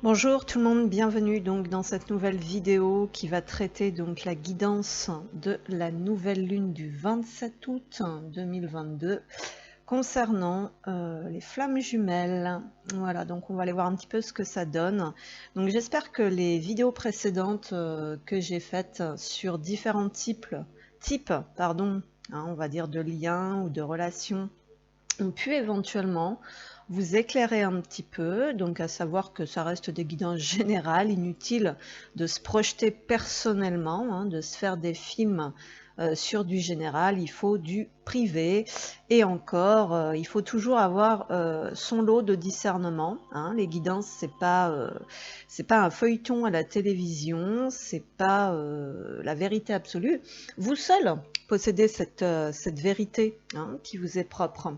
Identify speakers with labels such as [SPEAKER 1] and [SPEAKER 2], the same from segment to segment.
[SPEAKER 1] Bonjour tout le monde, bienvenue donc dans cette nouvelle vidéo qui va traiter donc la guidance de la nouvelle lune du 27 août 2022 concernant les flammes jumelles. Voilà, donc on va aller voir un petit peu ce que ça donne. Donc j'espère que les vidéos précédentes que j'ai faites sur différents types on va dire de liens ou de relations ont pu éventuellement vous éclairer un petit peu, donc à savoir que ça reste des guidances générales, inutile de se projeter personnellement, de se faire des films sur du général, il faut du privé, et encore, il faut toujours avoir son lot de discernement. Les guidances, c'est pas un feuilleton à la télévision, c'est pas la vérité absolue. Vous seul possédez cette vérité qui vous est propre.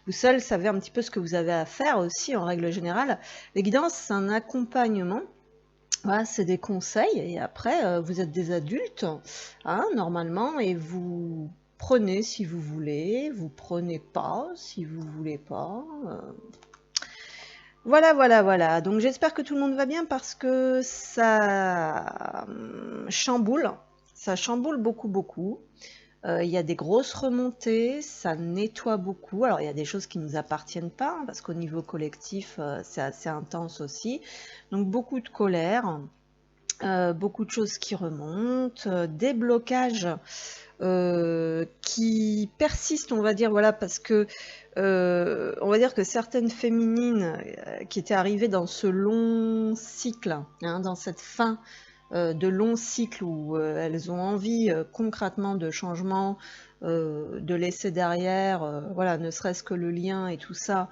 [SPEAKER 1] Vous seul savez un petit peu ce que vous avez à faire aussi en règle générale. Les guidances, c'est un accompagnement. Voilà, c'est des conseils et après, vous êtes des adultes, normalement, et vous prenez si vous voulez, vous prenez pas si vous voulez pas. Voilà, voilà, voilà. Donc j'espère que tout le monde va bien parce que ça chamboule beaucoup, beaucoup. Il y a des grosses remontées, ça nettoie beaucoup. Alors il y a des choses qui ne nous appartiennent pas, parce qu'au niveau collectif, c'est assez intense aussi. Donc beaucoup de colère, beaucoup de choses qui remontent, des blocages qui persistent, on va dire, voilà, parce que on va dire que certaines féminines qui étaient arrivées dans ce long cycle, dans cette fin de longs cycles où elles ont envie concrètement de changement, de laisser derrière, voilà, ne serait-ce que le lien et tout ça,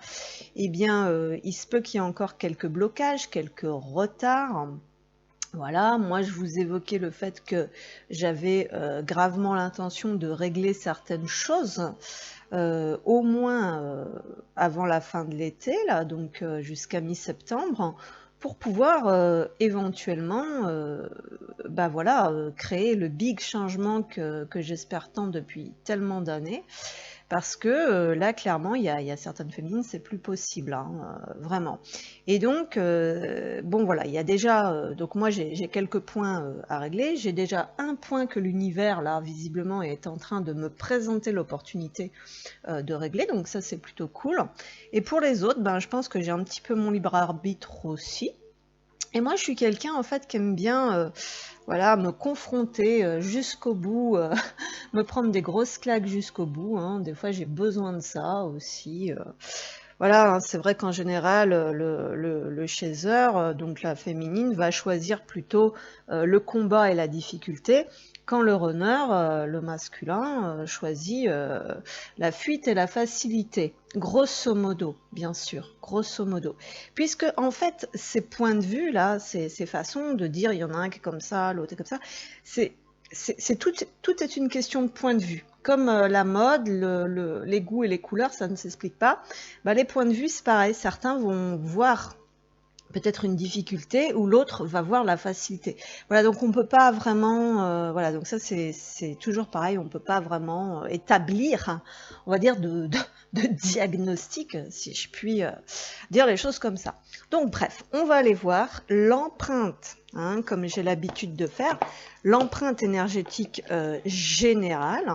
[SPEAKER 1] eh bien, il se peut qu'il y ait encore quelques blocages, quelques retards. Voilà, moi je vous évoquais le fait que j'avais gravement l'intention de régler certaines choses, au moins avant la fin de l'été, là, donc jusqu'à mi-septembre, pour pouvoir éventuellement voilà, créer le big changement que j'espère tant depuis tellement d'années. Parce que là, clairement, il y a certaines féminines, c'est plus possible, vraiment. Et donc, bon voilà, il y a déjà, donc moi j'ai quelques points à régler. J'ai déjà un point que l'univers, là, visiblement, est en train de me présenter l'opportunité de régler, donc ça c'est plutôt cool. Et pour les autres, ben, je pense que j'ai un petit peu mon libre arbitre aussi. Et moi, je suis quelqu'un en fait qui aime bien, voilà, me confronter jusqu'au bout, me prendre des grosses claques jusqu'au bout. Des fois, j'ai besoin de ça aussi. Voilà, c'est vrai qu'en général, le chaser, donc la féminine, va choisir plutôt le combat et la difficulté, quand le runner, le masculin, choisit la fuite et la facilité. Grosso modo, bien sûr, grosso modo. Puisque, en fait, ces points de vue, là, ces façons de dire, il y en a un qui est comme ça, l'autre est comme ça, tout est une question de point de vue. Comme la mode, les goûts et les couleurs, ça ne s'explique pas. Bah, les points de vue, c'est pareil. Certains vont voir peut-être une difficulté ou l'autre va voir la facilité. Voilà, donc on peut pas vraiment, voilà, donc ça c'est toujours pareil, on peut pas vraiment établir, on va dire de diagnostic, si je puis dire les choses comme ça. Donc bref, on va aller voir l'empreinte, comme j'ai l'habitude de faire, l'empreinte énergétique générale.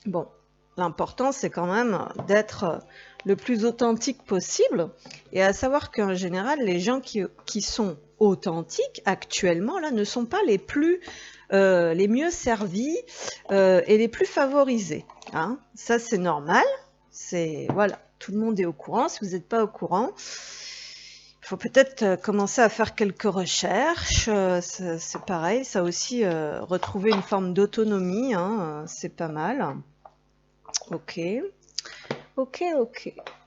[SPEAKER 1] Bon, l'important c'est quand même d'être le plus authentique possible, et à savoir qu'en général, les gens qui sont authentiques actuellement là ne sont pas les mieux servis et les plus favorisés. Ça c'est normal, voilà, tout le monde est au courant. Si vous n'êtes pas au courant, il faut peut-être commencer à faire quelques recherches. C'est pareil, ça aussi, retrouver une forme d'autonomie, c'est pas mal. Ok.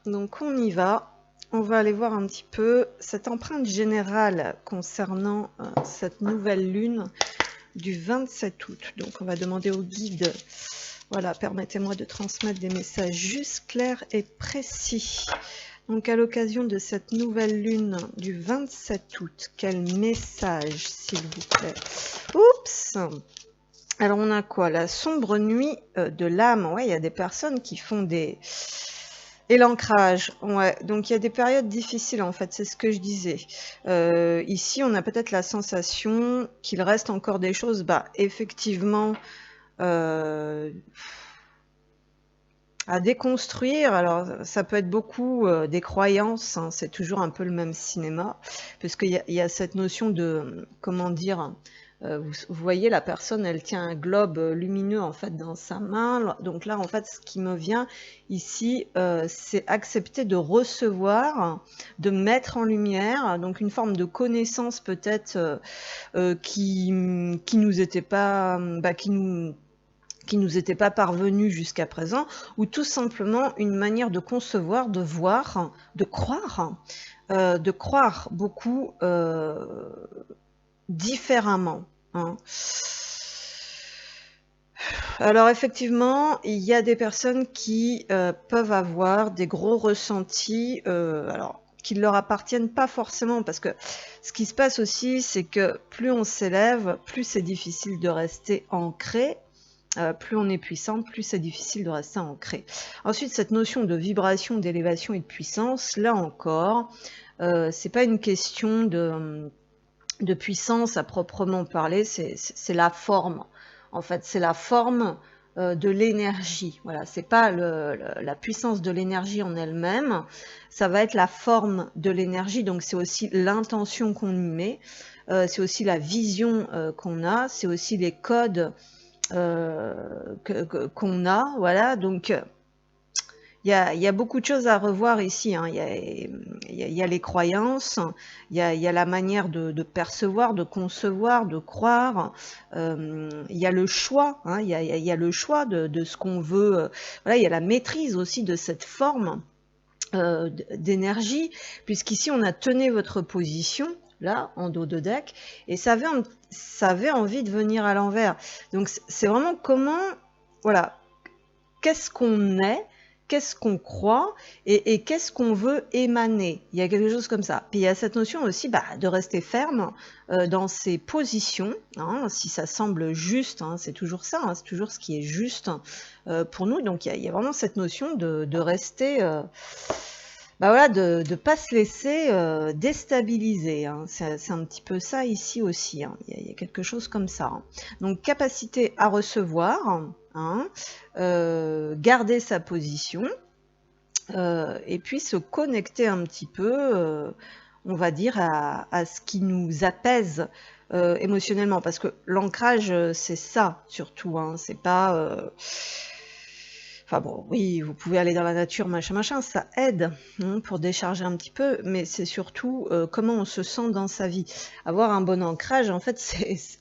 [SPEAKER 1] Donc on y va. On va aller voir un petit peu cette empreinte générale concernant cette nouvelle lune du 27 août. Donc on va demander au guide, voilà, permettez-moi de transmettre des messages juste clairs et précis. Donc à l'occasion de cette nouvelle lune du 27 août, quel message s'il vous plaît? Oups! Alors on a quoi? La sombre nuit de l'âme. Ouais, il y a des personnes qui font des Et l'ancrage, ouais. Donc il y a des périodes difficiles en fait, c'est ce que je disais. Ici, on a peut-être la sensation qu'il reste encore des choses, bah effectivement, euh, à déconstruire. Alors ça peut être beaucoup des croyances, hein, c'est toujours un peu le même cinéma, parce qu'il y a cette notion de, comment dire, vous voyez la personne, elle tient un globe lumineux en fait dans sa main. Donc là en fait, ce qui me vient ici, c'est accepter de recevoir, de mettre en lumière, donc une forme de connaissance peut-être qui nous était pas, bah, qui nous était pas parvenu jusqu'à présent, ou tout simplement une manière de concevoir, de voir, de croire beaucoup différemment. Hein. Alors effectivement, il y a des personnes qui peuvent avoir des gros ressentis, alors qui ne leur appartiennent pas forcément, parce que ce qui se passe aussi, c'est que plus on s'élève, plus c'est difficile de rester ancré. Plus on est puissante, plus c'est difficile de rester ancré. Ensuite, cette notion de vibration, d'élévation et de puissance, là encore, c'est pas une question de puissance à proprement parler, c'est la forme. En fait, c'est la forme de l'énergie. Voilà, c'est pas la puissance de l'énergie en elle-même, ça va être la forme de l'énergie. Donc c'est aussi l'intention qu'on y met, c'est aussi la vision qu'on a, c'est aussi les codes qu'on a, voilà, donc il y a beaucoup de choses à revoir ici, hein. Il y a les croyances, il y a la manière de percevoir, de concevoir, de croire, il y a le choix, hein, il y a le choix de ce qu'on veut, voilà, il y a la maîtrise aussi de cette forme d'énergie, puisqu'ici on a tenu votre position, là, en dos de deck, et ça avait envie de venir à l'envers. Donc c'est vraiment comment, voilà, qu'est-ce qu'on est, qu'est-ce qu'on croit, et qu'est-ce qu'on veut émaner. Il y a quelque chose comme ça. Puis il y a cette notion aussi de rester ferme dans ses positions, hein, si ça semble juste, hein, c'est toujours ça, hein, c'est toujours ce qui est juste pour nous. Donc il y a vraiment cette notion de rester... voilà, de ne pas se laisser déstabiliser. Hein. C'est un petit peu ça ici aussi. Hein. Il y a quelque chose comme ça. Hein. Donc capacité à recevoir, hein, garder sa position, et puis se connecter un petit peu, on va dire, à ce qui nous apaise émotionnellement. Parce que l'ancrage, c'est ça surtout. Hein. C'est pas... Enfin bon, oui, vous pouvez aller dans la nature, machin, ça aide hein, pour décharger un petit peu, mais c'est surtout comment on se sent dans sa vie. Avoir un bon ancrage, en fait,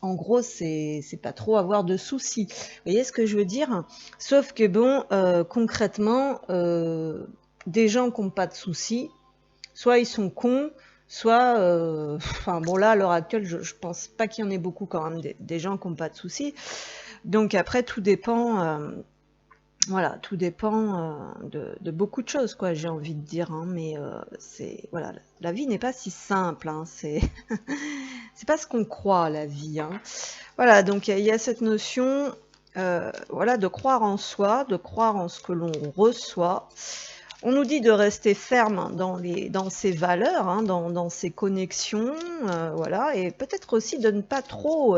[SPEAKER 1] en gros, c'est pas trop avoir de soucis. Vous voyez ce que je veux dire? Sauf que bon, concrètement, des gens qui n'ont pas de soucis, soit ils sont cons, soit, enfin bon là, à l'heure actuelle, je pense pas qu'il y en ait beaucoup quand même, des gens qui n'ont pas de soucis. Donc après, tout dépend... Voilà, tout dépend de beaucoup de choses, quoi, j'ai envie de dire, hein, mais c'est voilà, la vie n'est pas si simple, hein, c'est c'est pas ce qu'on croit, la vie, hein. Voilà, donc il y a cette notion, voilà, de croire en soi, de croire en ce que l'on reçoit. On nous dit de rester ferme dans ses valeurs, hein, dans ses connexions, voilà, et peut-être aussi de ne pas trop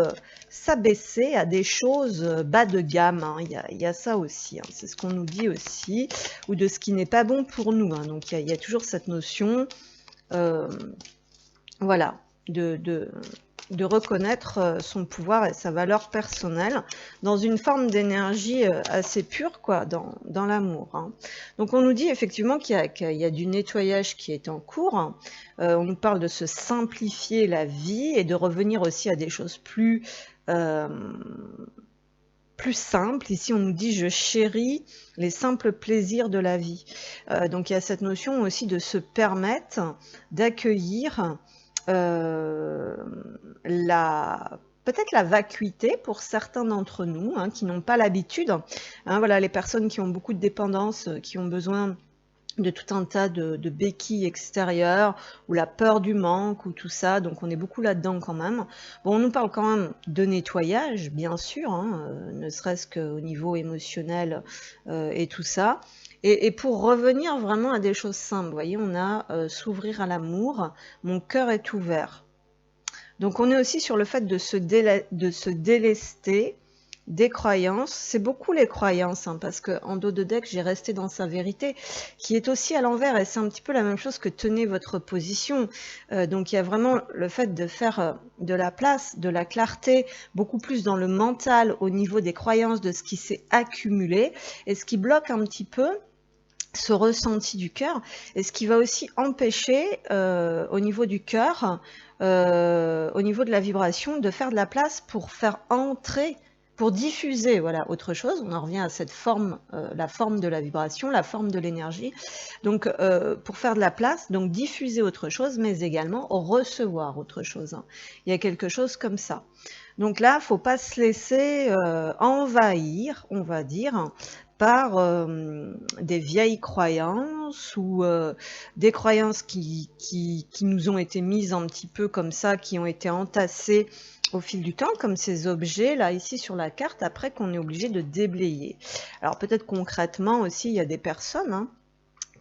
[SPEAKER 1] s'abaisser à des choses bas de gamme. Hein. Il y a ça aussi, hein, c'est ce qu'on nous dit aussi, ou de ce qui n'est pas bon pour nous. Hein. Donc il y a toujours cette notion, voilà, de reconnaître son pouvoir et sa valeur personnelle dans une forme d'énergie assez pure, quoi, dans l'amour. Hein. Donc on nous dit effectivement qu'il y a du nettoyage qui est en cours. On nous parle de se simplifier la vie et de revenir aussi à des choses plus simples. Ici, on nous dit « je chéris les simples plaisirs de la vie ». Donc il y a cette notion aussi de se permettre d'accueillir peut-être la vacuité pour certains d'entre nous hein, qui n'ont pas l'habitude. Hein, voilà, les personnes qui ont beaucoup de dépendance, qui ont besoin de tout un tas de béquilles extérieures, ou la peur du manque, ou tout ça, donc on est beaucoup là-dedans quand même. Bon, on nous parle quand même de nettoyage, bien sûr, hein, ne serait-ce qu'au niveau émotionnel et tout ça. Et pour revenir vraiment à des choses simples, vous voyez, on a s'ouvrir à l'amour, mon cœur est ouvert. Donc on est aussi sur le fait de se délester des croyances. C'est beaucoup les croyances, hein, parce qu'en dos de deck, j'ai resté dans sa vérité, qui est aussi à l'envers, et c'est un petit peu la même chose que tenez votre position. Donc il y a vraiment le fait de faire de la place, de la clarté, beaucoup plus dans le mental, au niveau des croyances, de ce qui s'est accumulé, et ce qui bloque un petit peu ce ressenti du cœur, et ce qui va aussi empêcher au niveau du cœur, au niveau de la vibration, de faire de la place pour faire entrer, pour diffuser, voilà, autre chose. On en revient à cette forme, la forme de la vibration, la forme de l'énergie. Donc, pour faire de la place, donc diffuser autre chose, mais également recevoir autre chose, hein. Il y a quelque chose comme ça. Donc là, faut pas se laisser envahir, on va dire, par des vieilles croyances ou des croyances qui nous ont été mises un petit peu comme ça, qui ont été entassées au fil du temps, comme ces objets là ici sur la carte, après qu'on est obligé de déblayer. Alors peut-être concrètement aussi, il y a des personnes, hein,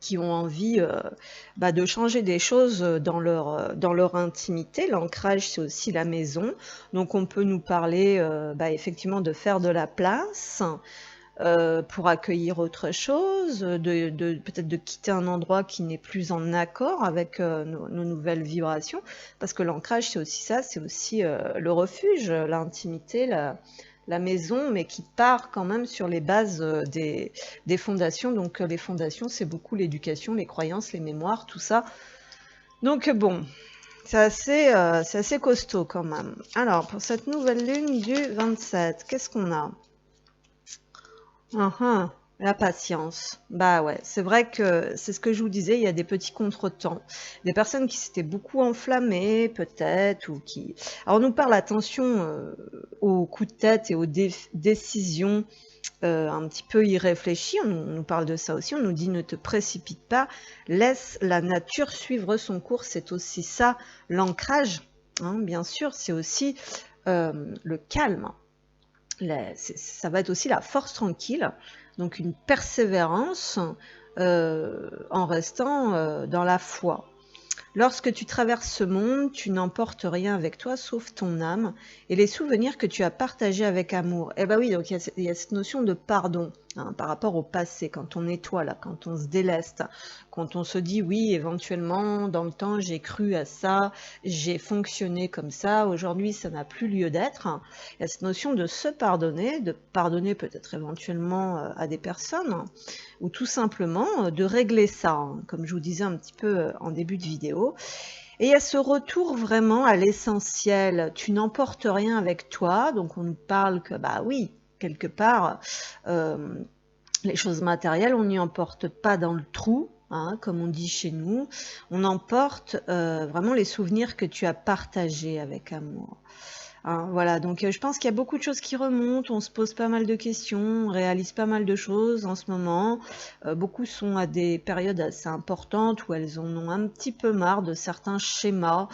[SPEAKER 1] qui ont envie de changer des choses dans leur intimité. L'ancrage, c'est aussi la maison. Donc on peut nous parler effectivement de faire de la place pour accueillir autre chose, peut-être de quitter un endroit qui n'est plus en accord avec nos nouvelles vibrations, parce que l'ancrage, c'est aussi ça, c'est aussi le refuge, l'intimité, la maison, mais qui part quand même sur les bases des fondations. Donc les fondations, c'est beaucoup l'éducation, les croyances, les mémoires, tout ça. Donc bon, c'est assez costaud quand même. Alors, pour cette nouvelle lune du 27, qu'est-ce qu'on a? La patience. Bah ouais, c'est vrai que c'est ce que je vous disais, il y a des petits contretemps. Des personnes qui s'étaient beaucoup enflammées, peut-être, ou qui... Alors on nous parle, attention, aux coups de tête et aux décisions un petit peu irréfléchies. On nous parle de ça aussi, on nous dit ne te précipite pas, laisse la nature suivre son cours. C'est aussi ça, l'ancrage, hein, bien sûr, c'est aussi le calme. Ça va être aussi la force tranquille, donc une persévérance en restant dans la foi. Lorsque tu traverses ce monde, tu n'emportes rien avec toi sauf ton âme et les souvenirs que tu as partagés avec amour. Eh bien oui, donc il y a cette notion de pardon, hein, par rapport au passé, quand on nettoie, là, quand on se déleste, quand on se dit oui, éventuellement, dans le temps, j'ai cru à ça, j'ai fonctionné comme ça, aujourd'hui, ça n'a plus lieu d'être. Il y a cette notion de se pardonner, de pardonner peut-être éventuellement à des personnes, ou tout simplement de régler ça, hein, comme je vous disais un petit peu en début de vidéo. Et il y a ce retour vraiment à l'essentiel. Tu n'emportes rien avec toi, donc on nous parle que, bah oui, quelque part, les choses matérielles, on n'y emporte pas dans le trou, hein, comme on dit chez nous. On emporte vraiment les souvenirs que tu as partagés avec amour. Hein, voilà, donc je pense qu'il y a beaucoup de choses qui remontent, on se pose pas mal de questions, on réalise pas mal de choses en ce moment. Beaucoup sont à des périodes assez importantes où elles en ont un petit peu marre de certains schémas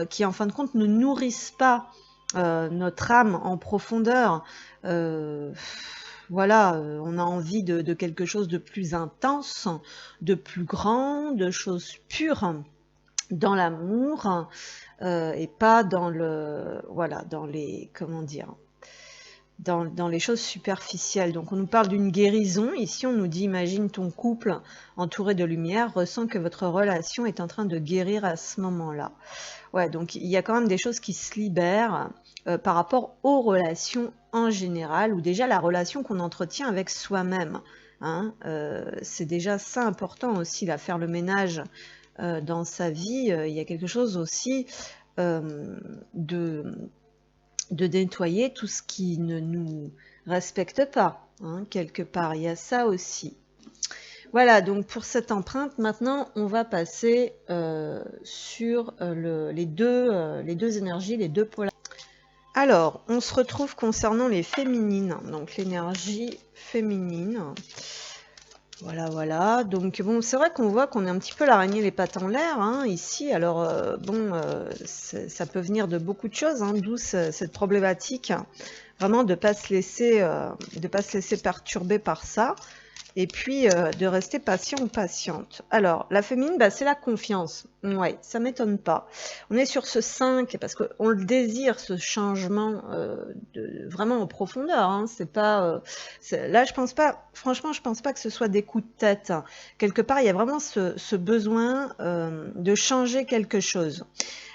[SPEAKER 1] qui en fin de compte ne nourrissent pas notre âme en profondeur. Voilà, on a envie de quelque chose de plus intense, de plus grand, de choses pures dans l'amour. Et pas dans dans les, comment dire, dans les choses superficielles. Donc on nous parle d'une guérison. Ici on nous dit, imagine ton couple entouré de lumière, ressent que votre relation est en train de guérir à ce moment-là. Ouais, donc il y a quand même des choses qui se libèrent par rapport aux relations en général, ou déjà la relation qu'on entretient avec soi-même. Hein, c'est déjà ça important aussi, là, faire le ménage dans sa vie. Il y a quelque chose aussi de nettoyer tout ce qui ne nous respecte pas, hein, quelque part. Il y a ça aussi. Voilà, donc pour cette empreinte, maintenant, on va passer sur les deux énergies, les deux polarités. Alors, on se retrouve concernant les féminines, donc l'énergie féminine. Voilà, voilà. Donc bon, c'est vrai qu'on voit qu'on est un petit peu l'araignée les pattes en l'air, hein, ici. Alors ça peut venir de beaucoup de choses, hein, d'où cette problématique, vraiment de pas se laisser perturber par ça. et puis de rester patient ou patiente. Alors, la féminine, bah, c'est la confiance. Ouais, ça m'étonne pas. On est sur ce 5, parce qu'on le désire, ce changement vraiment en profondeur. Hein. C'est pas, là, je pense pas, franchement, je pense pas que ce soit des coups de tête. Quelque part, il y a vraiment ce besoin de changer quelque chose.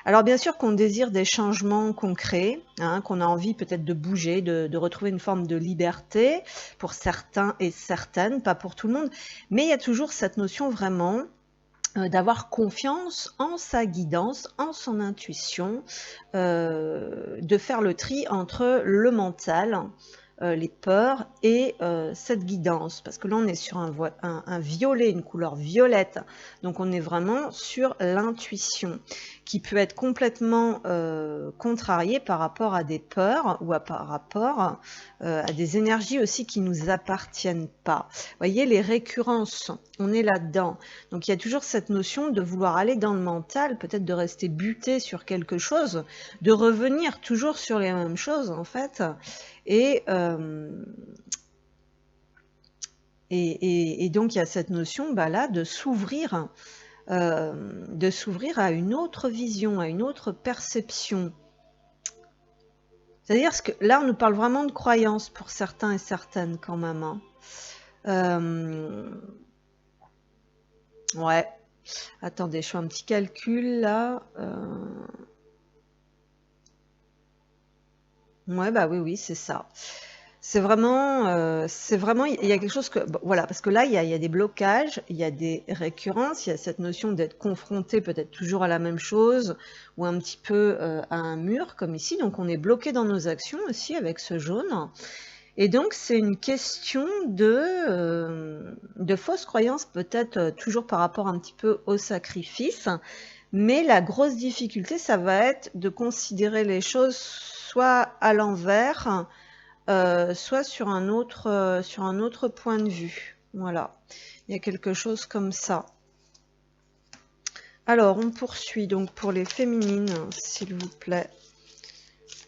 [SPEAKER 1] Alors bien sûr qu'on désire des changements concrets, hein, qu'on a envie peut-être de bouger, de retrouver une forme de liberté pour certains et certaines, pas pour tout le monde, mais il y a toujours cette notion vraiment d'avoir confiance en sa guidance, en son intuition, de faire le tri entre le mental, les peurs et cette guidance, parce que là on est sur un violet, une couleur violette, donc on est vraiment sur l'intuition qui peut être complètement contrariée par rapport à des peurs ou par rapport à des énergies aussi qui nous appartiennent pas. Vous voyez, les récurrences, on est là-dedans, donc il y a toujours cette notion de vouloir aller dans le mental, peut-être de rester buté sur quelque chose, de revenir toujours sur les mêmes choses en fait. Et donc il y a cette notion là de s'ouvrir à une autre vision, à une autre perception. C'est-à-dire que là on nous parle vraiment de croyances pour certains et certaines quand même. Hein. Ouais. Attendez, je fais un petit calcul là. Ouais, bah oui, c'est ça. C'est vraiment, il y a quelque chose que, bon, voilà, parce que là, il y a des blocages, il y a des récurrences, il y a cette notion d'être confronté peut-être toujours à la même chose ou un petit peu à un mur comme ici. Donc, on est bloqué dans nos actions aussi avec ce jaune. Et donc, c'est une question de fausses croyances, peut-être toujours par rapport un petit peu au sacrifice. Mais la grosse difficulté, ça va être de considérer les choses soit à l'envers, soit sur un autre point de vue. Voilà, il y a quelque chose comme ça. Alors, on poursuit donc pour les féminines, s'il vous plaît.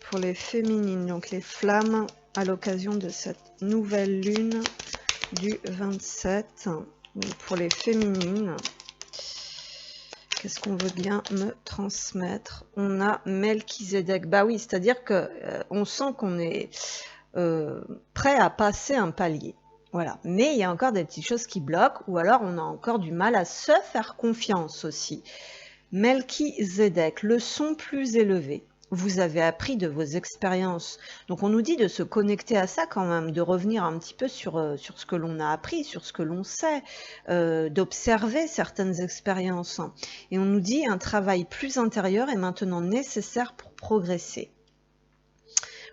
[SPEAKER 1] Pour les féminines, donc les flammes à l'occasion de cette nouvelle lune du 27. Donc pour les féminines, qu'est-ce qu'on veut bien me transmettre? On a Melchizedek. Bah oui, c'est-à-dire que on sent qu'on est prêt à passer un palier. Voilà. Mais il y a encore des petites choses qui bloquent, ou alors on a encore du mal à se faire confiance aussi. Melchizedek, le son plus élevé. Vous avez appris de vos expériences. Donc on nous dit de se connecter à ça quand même, de revenir un petit peu sur ce que l'on a appris, sur ce que l'on sait, d'observer certaines expériences. Et on nous dit un travail plus intérieur est maintenant nécessaire pour progresser.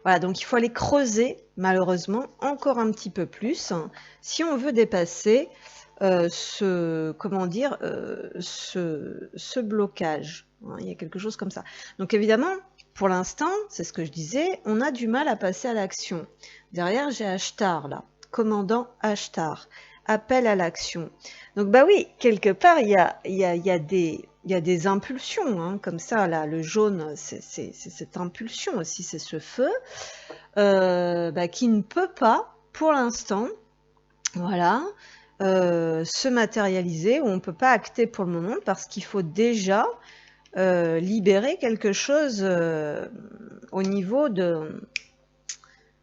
[SPEAKER 1] Voilà, donc il faut aller creuser, malheureusement, encore un petit peu plus, si on veut dépasser ce blocage. Il y a quelque chose comme ça. Donc évidemment, pour l'instant, c'est ce que je disais, on a du mal à passer à l'action. Derrière, j'ai Ashtar, là, commandant Ashtar, appel à l'action. Donc bah oui, quelque part, il y a des impulsions, hein, comme ça, là, le jaune, c'est cette impulsion aussi, c'est ce feu, qui ne peut pas, pour l'instant, voilà, se matérialiser, ou on ne peut pas acter pour le moment, parce qu'il faut déjà libérer quelque chose au niveau de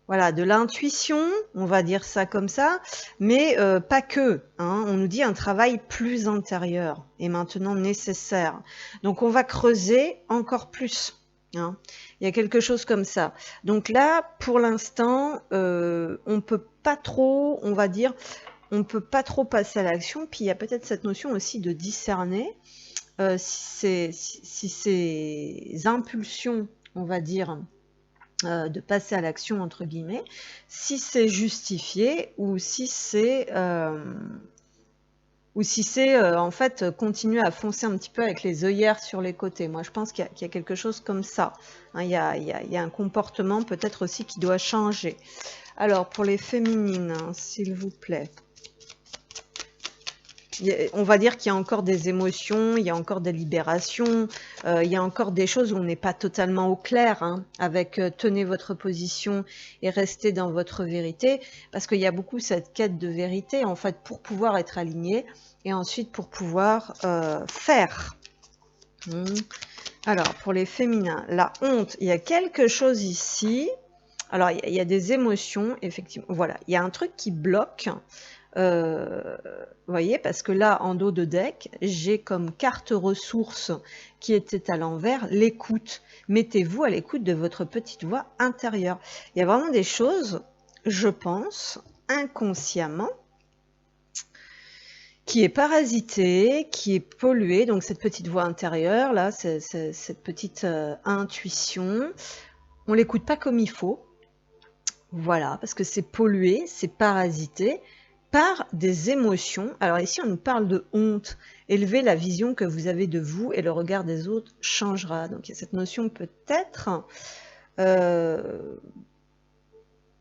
[SPEAKER 1] l'intuition, on va dire ça comme ça, mais pas que. Hein, on nous dit un travail plus intérieur est maintenant nécessaire. Donc on va creuser encore plus. Hein. Il y a quelque chose comme ça. Donc là, pour l'instant, on peut pas trop, on va dire, on peut pas trop passer à l'action. Puis il y a peut-être cette notion aussi de discerner si ces impulsions, on va dire, de passer à l'action entre guillemets, si c'est justifié ou si c'est en fait continuer à foncer un petit peu avec les œillères sur les côtés. Moi je pense qu'il y a quelque chose comme ça. Hein, il y a un comportement peut-être aussi qui doit changer. Alors pour les féminines, hein, s'il vous plaît. On va dire qu'il y a encore des émotions, il y a encore des libérations, il y a encore des choses où on n'est pas totalement au clair, hein, avec tenez votre position et restez dans votre vérité, parce qu'il y a beaucoup cette quête de vérité, en fait, pour pouvoir être aligné, et ensuite pour pouvoir faire. Alors, pour les féminins, la honte, il y a quelque chose ici. Alors, il y a des émotions, effectivement. Voilà, il y a un truc qui bloque. Vous voyez, parce que là, en dos de deck, j'ai comme carte ressource qui était à l'envers, l'écoute. Mettez-vous à l'écoute de votre petite voix intérieure. Il y a vraiment des choses, je pense, inconsciemment, qui est parasité, qui est pollué. Donc cette petite voix intérieure, là, cette petite intuition, on l'écoute pas comme il faut. Voilà, parce que c'est pollué, c'est parasité par des émotions. Alors ici, on nous parle de honte. Élevez la vision que vous avez de vous et le regard des autres changera. Donc il y a cette notion peut-être de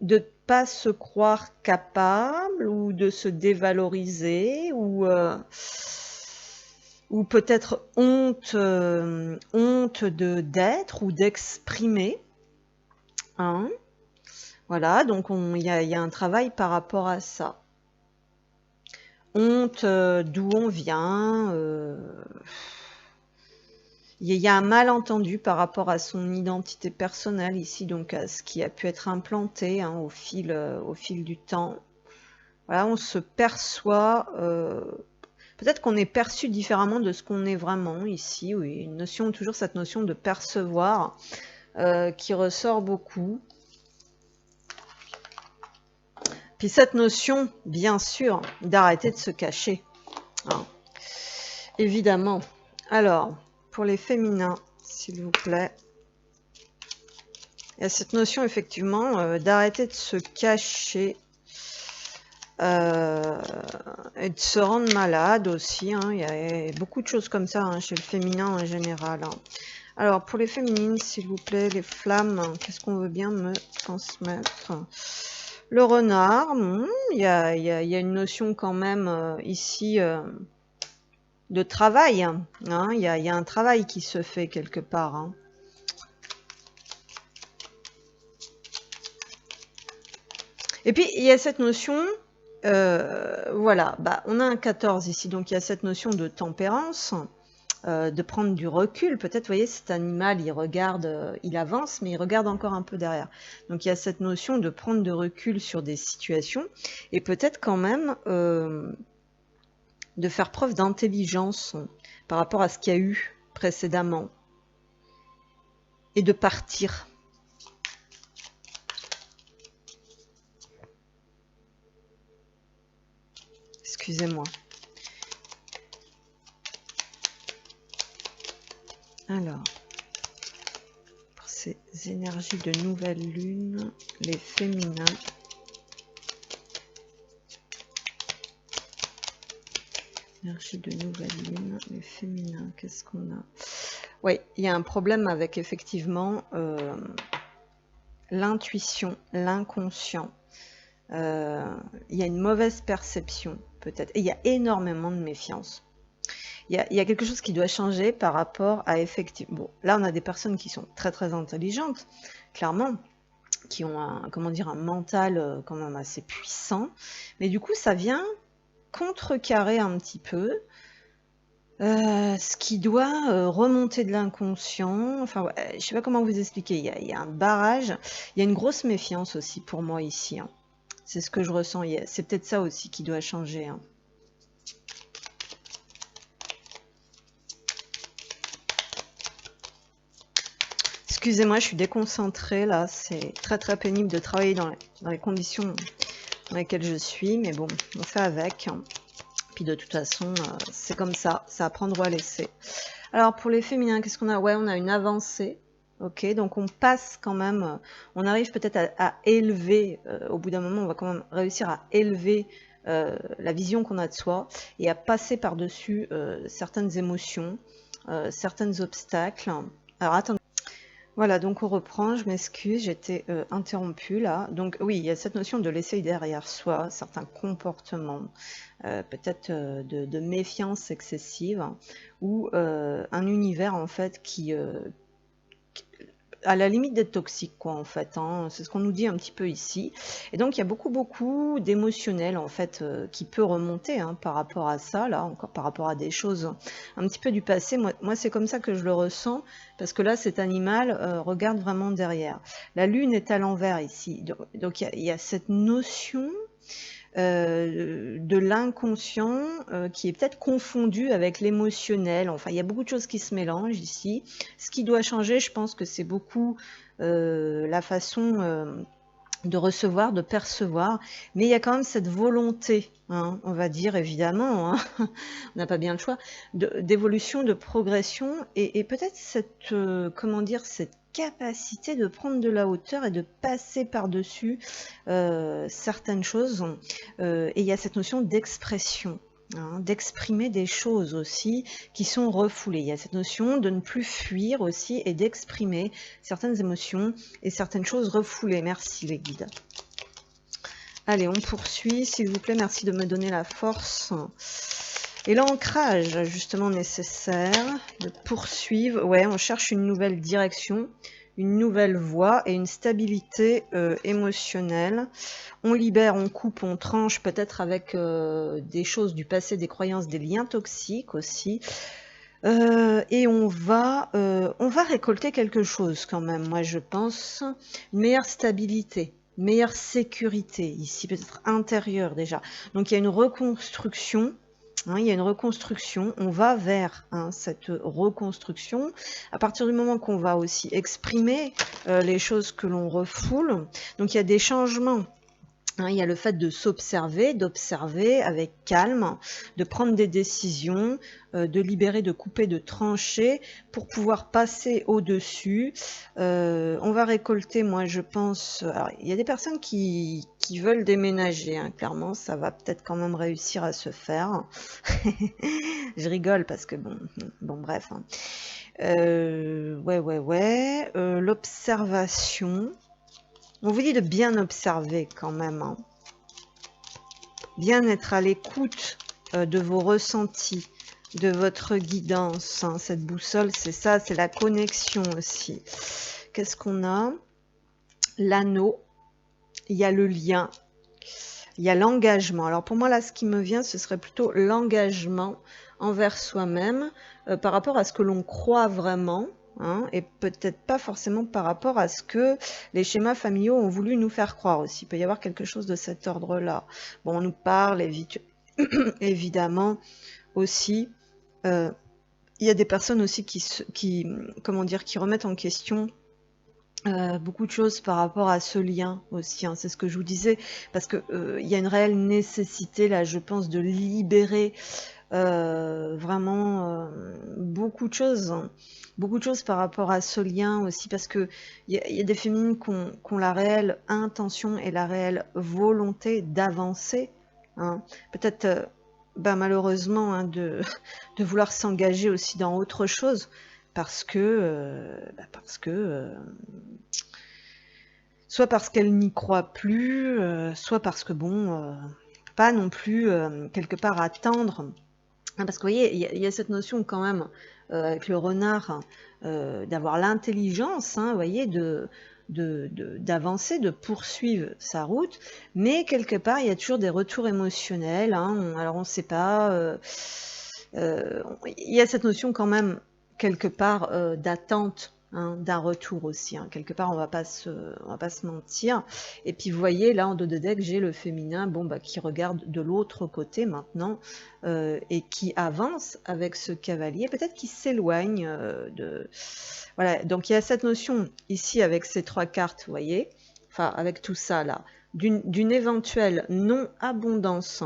[SPEAKER 1] ne pas se croire capable ou de se dévaloriser ou peut-être honte, honte d'être ou d'exprimer. Hein. Voilà, donc il y a un travail par rapport à ça. Honte d'où on vient. Il y a un malentendu par rapport à son identité personnelle ici, donc à ce qui a pu être implanté hein, au fil du temps. Voilà, on se perçoit. Peut-être qu'on est perçu différemment de ce qu'on est vraiment ici. Oui, toujours cette notion de percevoir qui ressort beaucoup. Puis cette notion, bien sûr, d'arrêter de se cacher. Hein. Évidemment. Alors, pour les féminins, s'il vous plaît, il y a cette notion, effectivement, d'arrêter de se cacher et de se rendre malade aussi. Hein. Il y a beaucoup de choses comme ça hein, chez le féminin en général. Hein. Alors, pour les féminines, s'il vous plaît, les flammes, qu'est-ce qu'on veut bien me transmettre ? Le renard, il y a une notion quand même ici de travail. Hein, il y a un travail qui se fait quelque part. Hein. Et puis, il y a cette notion, voilà, on a un 14 ici, donc il y a cette notion de tempérance, de prendre du recul. Peut-être, vous voyez, cet animal, il regarde, il avance, mais il regarde encore un peu derrière. Donc, il y a cette notion de prendre de recul sur des situations et peut-être quand même de faire preuve d'intelligence par rapport à ce qu'il y a eu précédemment et de partir. Excusez-moi. Alors, pour ces énergies de nouvelle lune, les féminins. Énergie de nouvelle lune, les féminins, qu'est-ce qu'on a? Oui, il y a un problème avec effectivement l'intuition, l'inconscient. Il y a une mauvaise perception peut-être. Et il y a énormément de méfiance. Il y a quelque chose qui doit changer par rapport à effectivement... Bon, là on a des personnes qui sont très très intelligentes, clairement, qui ont un mental quand même assez puissant. Mais du coup ça vient contrecarrer un petit peu ce qui doit remonter de l'inconscient. Enfin, ouais, je sais pas comment vous expliquer. Il y a un barrage. Il y a une grosse méfiance aussi pour moi ici. Hein. C'est ce que je ressens. C'est peut-être ça aussi qui doit changer. Hein. Excusez-moi, je suis déconcentrée là. C'est très très pénible de travailler dans les conditions dans lesquelles je suis. Mais bon, on fait avec. Hein. Puis de toute façon, c'est comme ça. C'est à prendre ou à laisser. Alors pour les féminins, qu'est-ce qu'on a? Ouais, on a une avancée. Ok, donc on passe quand même, on arrive peut-être à élever, au bout d'un moment, on va quand même réussir à élever la vision qu'on a de soi et à passer par-dessus certaines émotions, certains obstacles. Alors attendez. Voilà, donc on reprend, je m'excuse, j'étais interrompue là. Donc oui, il y a cette notion de laisser derrière soi certains comportements, peut-être de méfiance excessive, ou un univers en fait à la limite d'être toxique, quoi, en fait, hein. C'est ce qu'on nous dit un petit peu ici. Et donc, il y a beaucoup d'émotionnel, en fait, qui peut remonter, hein, par rapport à ça, là, encore par rapport à des choses un petit peu du passé. Moi c'est comme ça que je le ressens, parce que là, cet animal regarde vraiment derrière. La lune est à l'envers ici. Donc, il y a cette notion de l'inconscient qui est peut-être confondu avec l'émotionnel. Enfin, il y a beaucoup de choses qui se mélangent ici. Ce qui doit changer, je pense que c'est beaucoup la façon de recevoir, de percevoir, mais il y a quand même cette volonté, hein, on va dire évidemment, hein, on n'a pas bien le choix, d'évolution, de progression, et peut-être cette, comment dire, cette capacité de prendre de la hauteur et de passer par-dessus certaines choses. Et il y a cette notion d'expression, hein, d'exprimer des choses aussi qui sont refoulées. Il y a cette notion de ne plus fuir aussi et d'exprimer certaines émotions et certaines choses refoulées. Merci les guides. Allez, on poursuit, s'il vous plaît. Merci de me donner la force et l'ancrage justement nécessaire de poursuivre. Ouais, on cherche une nouvelle direction, une nouvelle voie et une stabilité émotionnelle. On libère, on coupe, on tranche peut-être avec des choses du passé, des croyances, des liens toxiques aussi. Et on va récolter quelque chose quand même, moi je pense. Une meilleure stabilité, une meilleure sécurité ici, peut-être intérieure déjà. Donc il y a une reconstruction. Hein, il y a une reconstruction, on va vers cette reconstruction, à partir du moment qu'on va aussi exprimer les choses que l'on refoule. Donc il y a des changements. Hein, il y a le fait de s'observer, d'observer avec calme, de prendre des décisions, de libérer, de couper, de trancher pour pouvoir passer au-dessus. On va récolter, moi je pense, alors, il y a des personnes qui veulent déménager, hein, clairement ça va peut-être quand même réussir à se faire. Je rigole parce que bon bref. Hein. Ouais. L'observation. On vous dit de bien observer quand même, hein. Bien être à l'écoute de vos ressentis, de votre guidance, hein. Cette boussole, c'est ça, c'est la connexion aussi. Qu'est-ce qu'on a? L'anneau, il y a le lien, il y a l'engagement. Alors pour moi là, ce qui me vient, ce serait plutôt l'engagement envers soi-même par rapport à ce que l'on croit vraiment. Hein, et peut-être pas forcément par rapport à ce que les schémas familiaux ont voulu nous faire croire aussi. Il peut y avoir quelque chose de cet ordre-là. Bon, on nous parle évidemment aussi. Il y a des personnes aussi qui remettent en question beaucoup de choses par rapport à ce lien aussi. Hein, c'est ce que je vous disais, parce que il y a une réelle nécessité là, je pense, de libérer vraiment beaucoup de choses par rapport à ce lien aussi, parce que il y a des féminines qui ont la réelle intention et la réelle volonté d'avancer, hein. Peut-être malheureusement hein, de vouloir s'engager aussi dans autre chose parce que soit parce qu'elle n'y croit plus, soit parce que pas non plus quelque part attendre. Parce que vous voyez, il y a cette notion quand même avec le renard d'avoir l'intelligence, hein, vous voyez, d'avancer, de poursuivre sa route, mais quelque part il y a toujours des retours émotionnels. Hein, alors on ne sait pas. Il y a cette notion quand même quelque part d'attente. Hein, d'un retour aussi, hein. Quelque part on va pas se mentir. Et puis vous voyez là en dos de deck j'ai le féminin qui regarde de l'autre côté maintenant et qui avance avec ce cavalier, peut-être qu'il s'éloigne de... Voilà, donc il y a cette notion ici avec ces trois cartes, vous voyez, enfin avec tout ça là, d'une éventuelle non-abondance,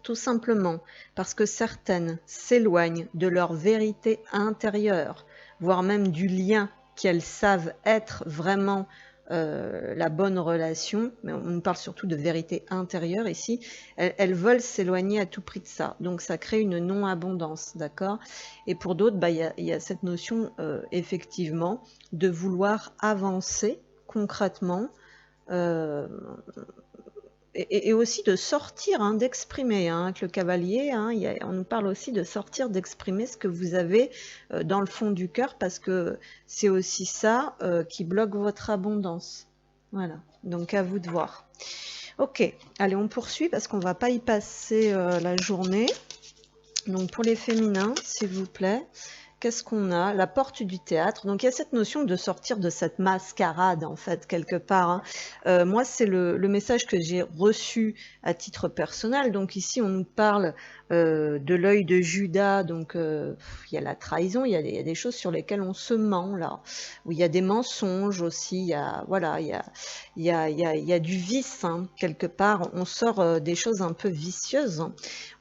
[SPEAKER 1] tout simplement parce que certaines s'éloignent de leur vérité intérieure, voire même du lien qu'elles savent être vraiment la bonne relation, mais on nous parle surtout de vérité intérieure ici, elles veulent s'éloigner à tout prix de ça. Donc ça crée une non-abondance, d'accord? Et pour d'autres, bah, y a cette notion, effectivement, de vouloir avancer concrètement, euh, et aussi de sortir, hein, d'exprimer, hein, avec le cavalier, hein, on nous parle aussi de sortir, d'exprimer ce que vous avez dans le fond du cœur, parce que c'est aussi ça qui bloque votre abondance. Voilà, donc à vous de voir. Ok, allez, on poursuit parce qu'on va pas y passer la journée. Donc pour les féminins, s'il vous plaît, qu'est-ce qu'on a? La porte du théâtre. Donc il y a cette notion de sortir de cette mascarade, en fait, quelque part, hein. Moi, c'est le message que j'ai reçu à titre personnel. Donc ici, on nous parle de l'œil de Judas. Donc il y a la trahison, il y a des choses sur lesquelles on se ment, là. Où il y a des mensonges aussi. Il y a, voilà, il y a du vice, hein, quelque part. On sort des choses un peu vicieuses.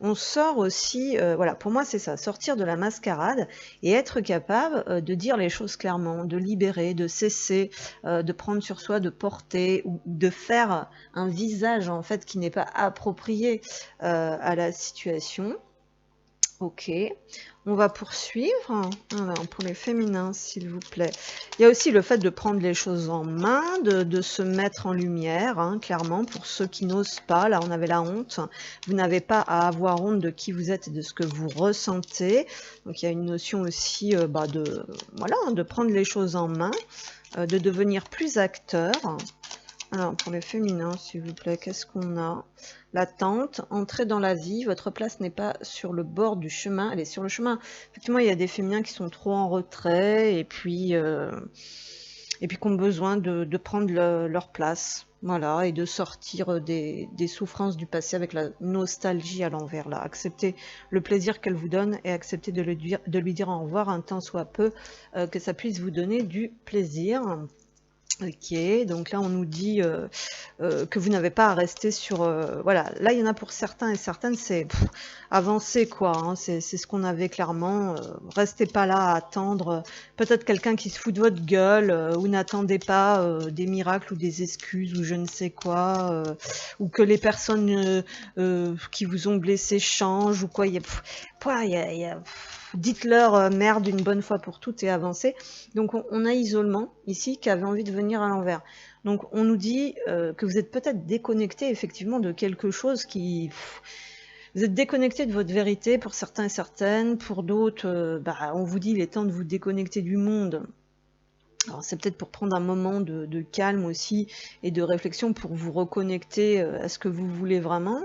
[SPEAKER 1] On sort aussi, voilà, pour moi, c'est ça, sortir de la mascarade et être capable de dire les choses clairement, de libérer, de cesser, de prendre sur soi, de porter, ou de faire un visage en fait qui n'est pas approprié à la situation. Ok, on va poursuivre. Alors, pour les féminins, s'il vous plaît. Il y a aussi le fait de prendre les choses en main, de se mettre en lumière, hein, clairement, pour ceux qui n'osent pas. Là, on avait la honte. Vous n'avez pas à avoir honte de qui vous êtes et de ce que vous ressentez. Donc, il y a une notion aussi voilà, de prendre les choses en main, de devenir plus acteur. Alors, pour les féminins, s'il vous plaît, qu'est-ce qu'on a? L'attente, entrer dans la vie, votre place n'est pas sur le bord du chemin, elle est sur le chemin. Effectivement, il y a des féminins qui sont trop en retrait et puis qui ont besoin de prendre leur place, voilà, et de sortir des souffrances du passé avec la nostalgie à l'envers, là. Accepter le plaisir qu'elle vous donne et accepter de lui dire au revoir un temps soit peu, que ça puisse vous donner du plaisir. Ok, donc là on nous dit que vous n'avez pas à rester sur... voilà, là il y en a pour certains et certaines, c'est avancer quoi, hein, c'est ce qu'on avait clairement. Restez pas là à attendre peut-être quelqu'un qui se fout de votre gueule, ou n'attendez pas des miracles ou des excuses ou je ne sais quoi, ou que les personnes qui vous ont blessé changent ou quoi. Dites-leur merde une bonne fois pour toutes et avancez. Donc on a isolement ici qui avait envie de venir à l'envers. Donc on nous dit que vous êtes peut-être déconnecté effectivement de quelque chose qui... Vous êtes déconnecté de votre vérité pour certains et certaines, pour d'autres, on vous dit il est temps de vous déconnecter du monde. Alors c'est peut-être pour prendre un moment de calme aussi et de réflexion pour vous reconnecter à ce que vous voulez vraiment.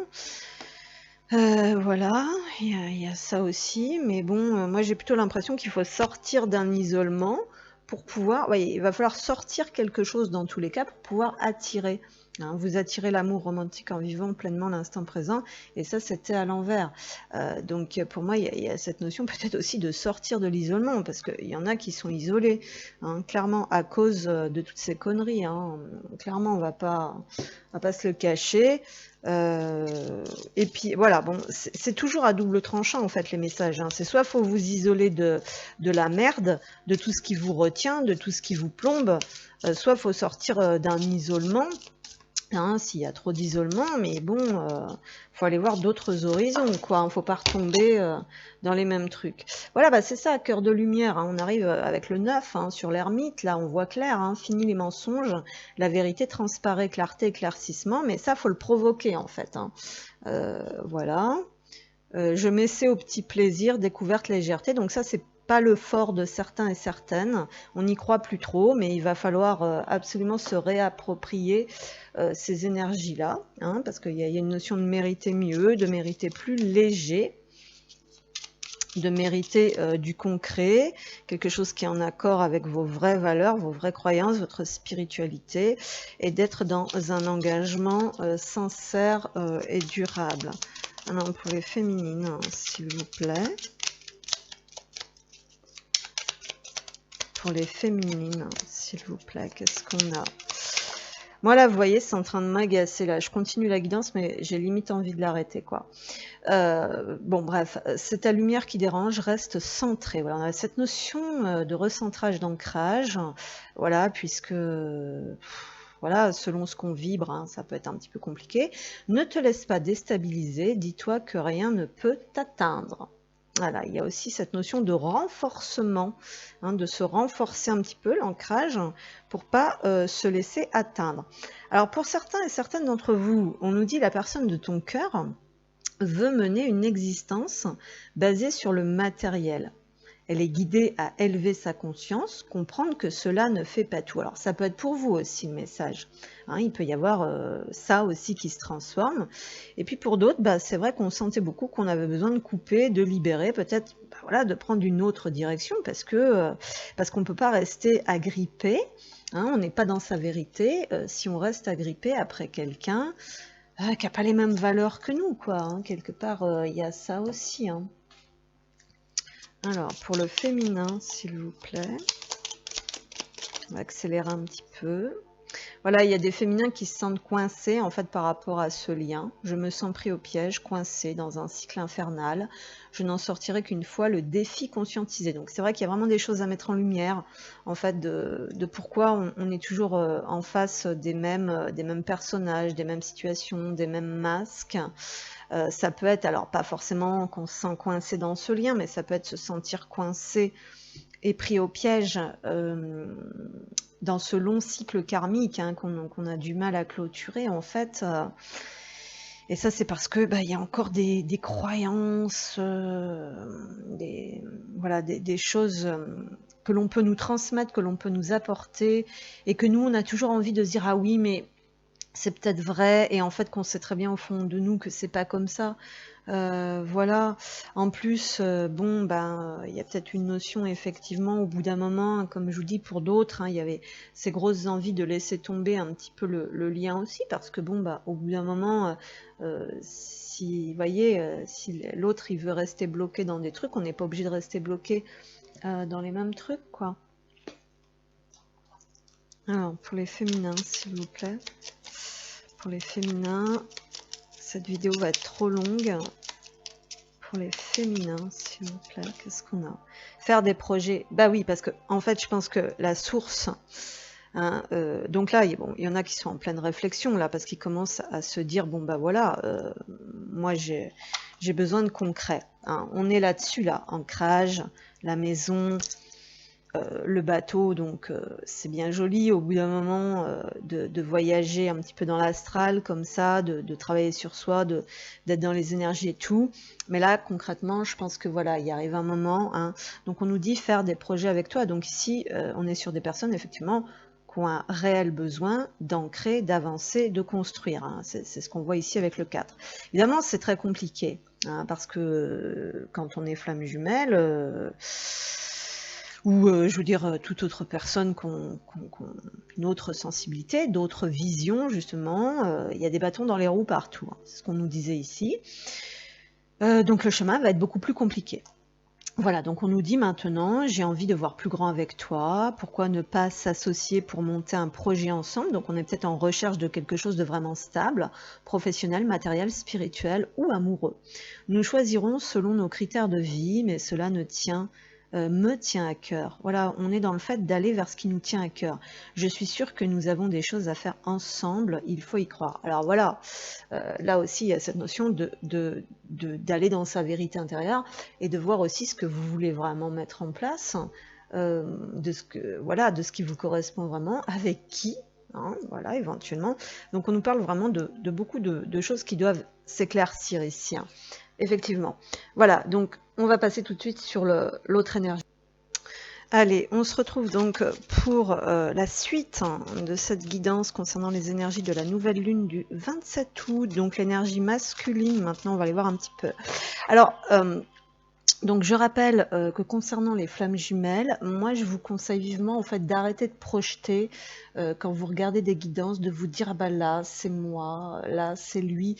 [SPEAKER 1] Voilà, il y a ça aussi, mais bon, moi j'ai plutôt l'impression qu'il faut sortir d'un isolement pour pouvoir... Ouais, il va falloir sortir quelque chose dans tous les cas pour pouvoir attirer. Hein, vous attirez l'amour romantique en vivant pleinement l'instant présent, et ça c'était à l'envers. Donc pour moi il y a cette notion peut-être aussi de sortir de l'isolement, parce qu'il y en a qui sont isolés, hein, clairement à cause de toutes ces conneries. Hein, clairement on va pas se le cacher. Et puis voilà, bon, c'est toujours à double tranchant en fait les messages. Hein. C'est soit faut vous isoler de la merde, de tout ce qui vous retient, de tout ce qui vous plombe, soit faut sortir d'un isolement. Hein, s'il y a trop d'isolement, mais bon, faut aller voir d'autres horizons, quoi. Hein, faut pas retomber dans les mêmes trucs. Voilà, c'est ça, cœur de lumière. Hein, on arrive avec le 9 hein, sur l'ermite. Là, on voit clair. Hein, fini les mensonges, la vérité transparaît, clarté, éclaircissement. Mais ça, faut le provoquer en fait. Hein. Voilà. Je m'essaie au petit plaisir, découverte, légèreté. Donc ça, c'est pas le fort de certains et certaines. On n'y croit plus trop, mais il va falloir absolument se réapproprier ces énergies-là, hein, parce qu'il y a une notion de mériter mieux, de mériter plus léger, de mériter du concret, quelque chose qui est en accord avec vos vraies valeurs, vos vraies croyances, votre spiritualité, et d'être dans un engagement sincère et durable. Alors pour les féminines, hein, s'il vous plaît. Pour les féminines, s'il vous plaît, qu'est-ce qu'on a? Moi là, vous voyez, c'est en train de m'agacer là. Je continue la guidance, mais j'ai limite envie de l'arrêter, quoi. Bon, bref, c'est ta lumière qui dérange, reste centré. Voilà, on a cette notion de recentrage, d'ancrage, voilà, puisque voilà, selon ce qu'on vibre, hein, ça peut être un petit peu compliqué. Ne te laisse pas déstabiliser, dis-toi que rien ne peut t'atteindre. Voilà, il y a aussi cette notion de renforcement, hein, de se renforcer un petit peu l'ancrage pour pas se laisser atteindre. Alors pour certains et certaines d'entre vous, on nous dit la personne de ton cœur veut mener une existence basée sur le matériel. Elle est guidée à élever sa conscience, comprendre que cela ne fait pas tout. Alors ça peut être pour vous aussi le message. Hein, il peut y avoir ça aussi qui se transforme. Et puis pour d'autres, c'est vrai qu'on sentait beaucoup qu'on avait besoin de couper, de libérer, peut-être voilà, de prendre une autre direction parce qu'on ne peut pas rester agrippé. Hein, on n'est pas dans sa vérité. Si on reste agrippé après quelqu'un qui n'a pas les mêmes valeurs que nous, quoi. Hein. Quelque part, il y a ça aussi. Hein. Alors, pour le féminin, s'il vous plaît, on va accélérer un petit peu. Voilà, il y a des féminins qui se sentent coincés, en fait, par rapport à ce lien. Je me sens pris au piège, coincé dans un cycle infernal. Je n'en sortirai qu'une fois le défi conscientisé. Donc, c'est vrai qu'il y a vraiment des choses à mettre en lumière, en fait, de pourquoi on est toujours en face des mêmes personnages, des mêmes situations, des mêmes masques. Ça peut être, alors pas forcément qu'on se sent coincé dans ce lien, mais ça peut être se sentir coincé et pris au piège dans ce long cycle karmique hein, qu'on a du mal à clôturer en fait. Et ça c'est parce que y a encore des croyances, des choses que l'on peut nous transmettre, que l'on peut nous apporter, et que nous on a toujours envie de se dire ah oui mais c'est peut-être vrai, et en fait qu'on sait très bien au fond de nous que c'est pas comme ça. Voilà. En plus, il y a peut-être une notion effectivement au bout d'un moment, comme je vous dis pour d'autres, hein, il y avait ces grosses envies de laisser tomber un petit peu le lien aussi, parce que au bout d'un moment, si, vous voyez, si l'autre il veut rester bloqué dans des trucs, on n'est pas obligé de rester bloqué dans les mêmes trucs, quoi. Alors, pour les féminins, s'il vous plaît. Pour les féminins, cette vidéo va être trop longue. Pour les féminins, s'il vous plaît, qu'est-ce qu'on a? Faire des projets. Bah oui, parce que en fait, je pense que la source. Hein, donc là, il y en a qui sont en pleine réflexion là, parce qu'ils commencent à se dire voilà, moi j'ai besoin de concret. Hein. On est là-dessus là, ancrage, la maison. Le bateau, donc c'est bien joli au bout d'un moment de voyager un petit peu dans l'astral comme ça, de travailler sur soi, d'être dans les énergies et tout. Mais là, concrètement, je pense que voilà, il arrive un moment. Hein, donc on nous dit faire des projets avec toi. Donc ici, on est sur des personnes effectivement qui ont un réel besoin d'ancrer, d'avancer, de construire. Hein. C'est ce qu'on voit ici avec le 4. Évidemment, c'est très compliqué hein, parce que quand on est flamme jumelle... ou je veux dire toute autre personne qui a une autre sensibilité, d'autres visions justement, il y a des bâtons dans les roues partout, hein, c'est ce qu'on nous disait ici. Donc le chemin va être beaucoup plus compliqué. Voilà, donc on nous dit maintenant, j'ai envie de voir plus grand avec toi, pourquoi ne pas s'associer pour monter un projet ensemble? Donc on est peut-être en recherche de quelque chose de vraiment stable, professionnel, matériel, spirituel ou amoureux. Nous choisirons selon nos critères de vie, mais cela me tient à cœur. Voilà, on est dans le fait d'aller vers ce qui nous tient à cœur. Je suis sûre que nous avons des choses à faire ensemble, il faut y croire. Alors voilà, là aussi il y a cette notion d'aller dans sa vérité intérieure et de voir aussi ce que vous voulez vraiment mettre en place, de ce qui vous correspond vraiment, avec qui, hein, voilà, éventuellement. Donc on nous parle vraiment de beaucoup de choses qui doivent s'éclaircir ici. Hein. Effectivement. Voilà, donc on va passer tout de suite sur l'autre énergie. Allez, on se retrouve donc pour la suite hein, de cette guidance concernant les énergies de la nouvelle lune du 27 août, donc l'énergie masculine. Maintenant, on va aller voir un petit peu. Alors, Donc je rappelle que concernant les flammes jumelles, moi je vous conseille vivement en fait d'arrêter de projeter quand vous regardez des guidances, de vous dire ah bah là c'est moi, là c'est lui.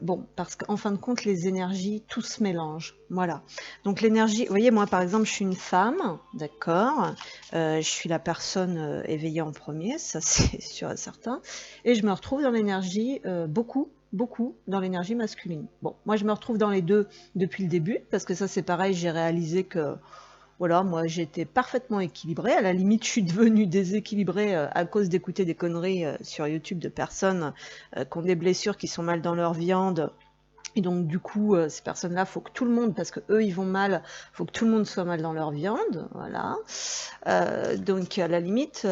[SPEAKER 1] Bon, parce qu'en fin de compte les énergies tout se mélange. Voilà. Donc l'énergie, vous voyez moi par exemple je suis une femme, d'accord, je suis la personne éveillée en premier, ça c'est sûr et certain, et je me retrouve dans l'énergie beaucoup dans l'énergie masculine. Bon, moi je me retrouve dans les deux depuis le début, parce que ça c'est pareil, j'ai réalisé que voilà, moi j'étais parfaitement équilibrée, à la limite je suis devenue déséquilibrée à cause d'écouter des conneries sur YouTube de personnes qui ont des blessures, qui sont mal dans leur viande. Et donc du coup, ces personnes-là, faut que tout le monde, parce que eux ils vont mal, faut que tout le monde soit mal dans leur viande, voilà. Donc à la limite,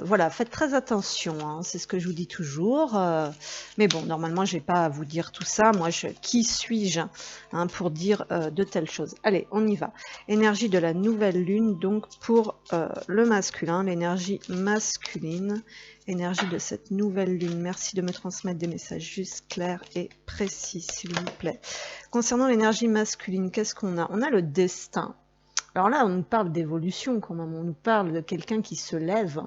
[SPEAKER 1] voilà, faites très attention, hein, c'est ce que je vous dis toujours. Mais bon, normalement, je vais pas à vous dire tout ça. Moi, qui suis-je hein, pour dire de telles choses? Allez, on y va. Énergie de la nouvelle lune, donc pour le masculin, l'énergie masculine. Énergie de cette nouvelle lune. Merci de me transmettre des messages justes, clairs et précis, s'il vous plaît. Concernant l'énergie masculine, qu'est-ce qu'on a? On a le destin. Alors là, on nous parle d'évolution quand même. On nous parle de quelqu'un qui se lève,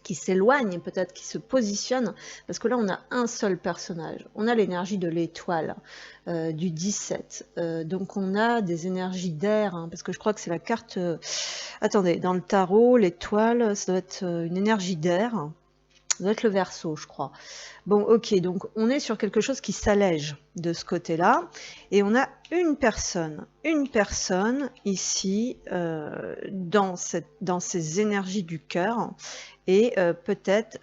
[SPEAKER 1] qui s'éloigne peut-être, qui se positionne, parce que là on a un seul personnage, on a l'énergie de l'étoile du 17, donc on a des énergies d'air, hein, parce que je crois que c'est la carte, attendez, dans le tarot, l'étoile, ça doit être une énergie d'air, ça doit être le Verseau, je crois. Bon, ok, donc on est sur quelque chose qui s'allège de ce côté-là, et on a une personne ici, dans ces énergies du cœur, et peut-être,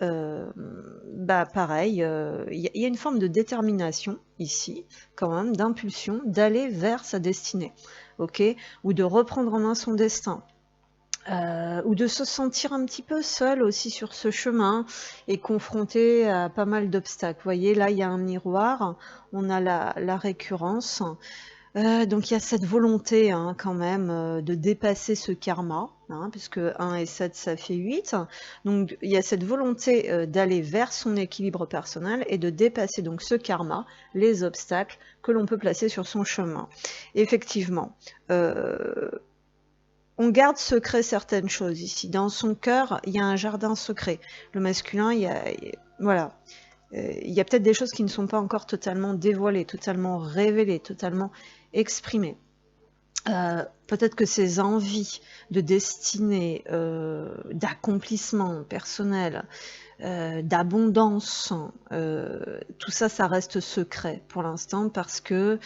[SPEAKER 1] bah pareil, y a une forme de détermination ici, quand même, d'impulsion, d'aller vers sa destinée, ok, ou de reprendre en main son destin. Ou de se sentir un petit peu seul aussi sur ce chemin et confronté à pas mal d'obstacles. Vous voyez, là, il y a un miroir, on a la récurrence. Donc il y a cette volonté hein, quand même de dépasser ce karma, hein, puisque 1 et 7 ça fait 8. Donc il y a cette volonté d'aller vers son équilibre personnel et de dépasser donc ce karma, les obstacles que l'on peut placer sur son chemin. Effectivement, on garde secret certaines choses ici. Dans son cœur, il y a un jardin secret. Le masculin, voilà. Il y a peut-être des choses qui ne sont pas encore totalement dévoilées, totalement révélées, totalement exprimées. Peut-être que ces envies de destinée, d'accomplissement personnel, d'abondance, tout ça, ça reste secret pour l'instant parce que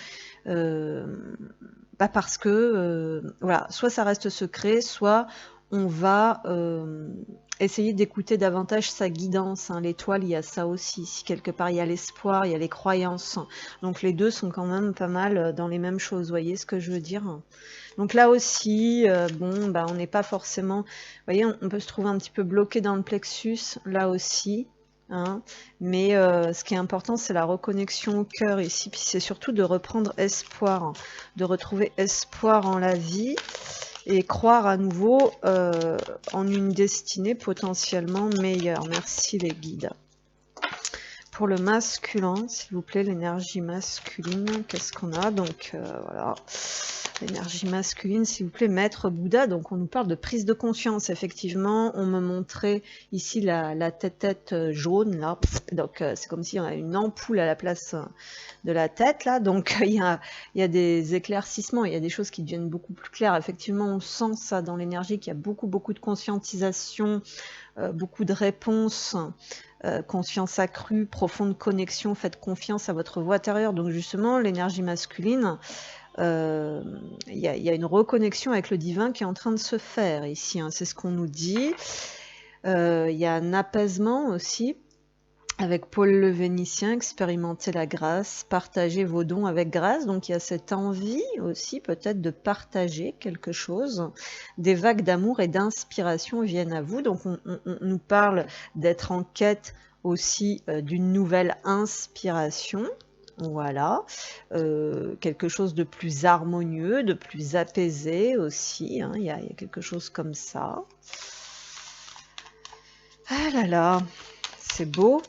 [SPEAKER 1] voilà, soit ça reste secret, soit on va essayer d'écouter davantage sa guidance. Hein. L'étoile, il y a ça aussi. Si quelque part il y a l'espoir, il y a les croyances. Donc les deux sont quand même pas mal dans les mêmes choses. Vous voyez ce que je veux dire? Donc là aussi, bon, bah, on n'est pas forcément... Vous voyez, on peut se trouver un petit peu bloqué dans le plexus, là aussi. Hein, mais ce qui est important, c'est la reconnexion au cœur ici, puis c'est surtout de reprendre espoir, hein, de retrouver espoir en la vie et croire à nouveau en une destinée potentiellement meilleure. Merci les guides. Pour le masculin, s'il vous plaît, l'énergie masculine, qu'est-ce qu'on a? Donc voilà. L'énergie masculine, s'il vous plaît, Maître Bouddha. Donc, on nous parle de prise de conscience. Effectivement, on me montrait ici la tête jaune, là. Donc, c'est comme s'il y avait une ampoule à la place de la tête, là. Donc, il y a des éclaircissements, il y a des choses qui deviennent beaucoup plus claires. Effectivement, on sent ça dans l'énergie, qu'il y a beaucoup de conscientisation, beaucoup de réponses. Conscience accrue, profonde connexion, faites confiance à votre voix intérieure. Donc, justement, l'énergie masculine, il y a une reconnexion avec le divin qui est en train de se faire ici, hein, c'est ce qu'on nous dit. Il y a un apaisement aussi avec Paul le Vénitien, expérimenter la grâce, partager vos dons avec grâce. Donc il y a cette envie aussi peut-être de partager quelque chose. Des vagues d'amour et d'inspiration viennent à vous. Donc on nous parle d'être en quête aussi d'une nouvelle inspiration. Voilà, quelque chose de plus harmonieux, de plus apaisé aussi, hein. Il y a quelque chose comme ça. Ah là là, c'est beau.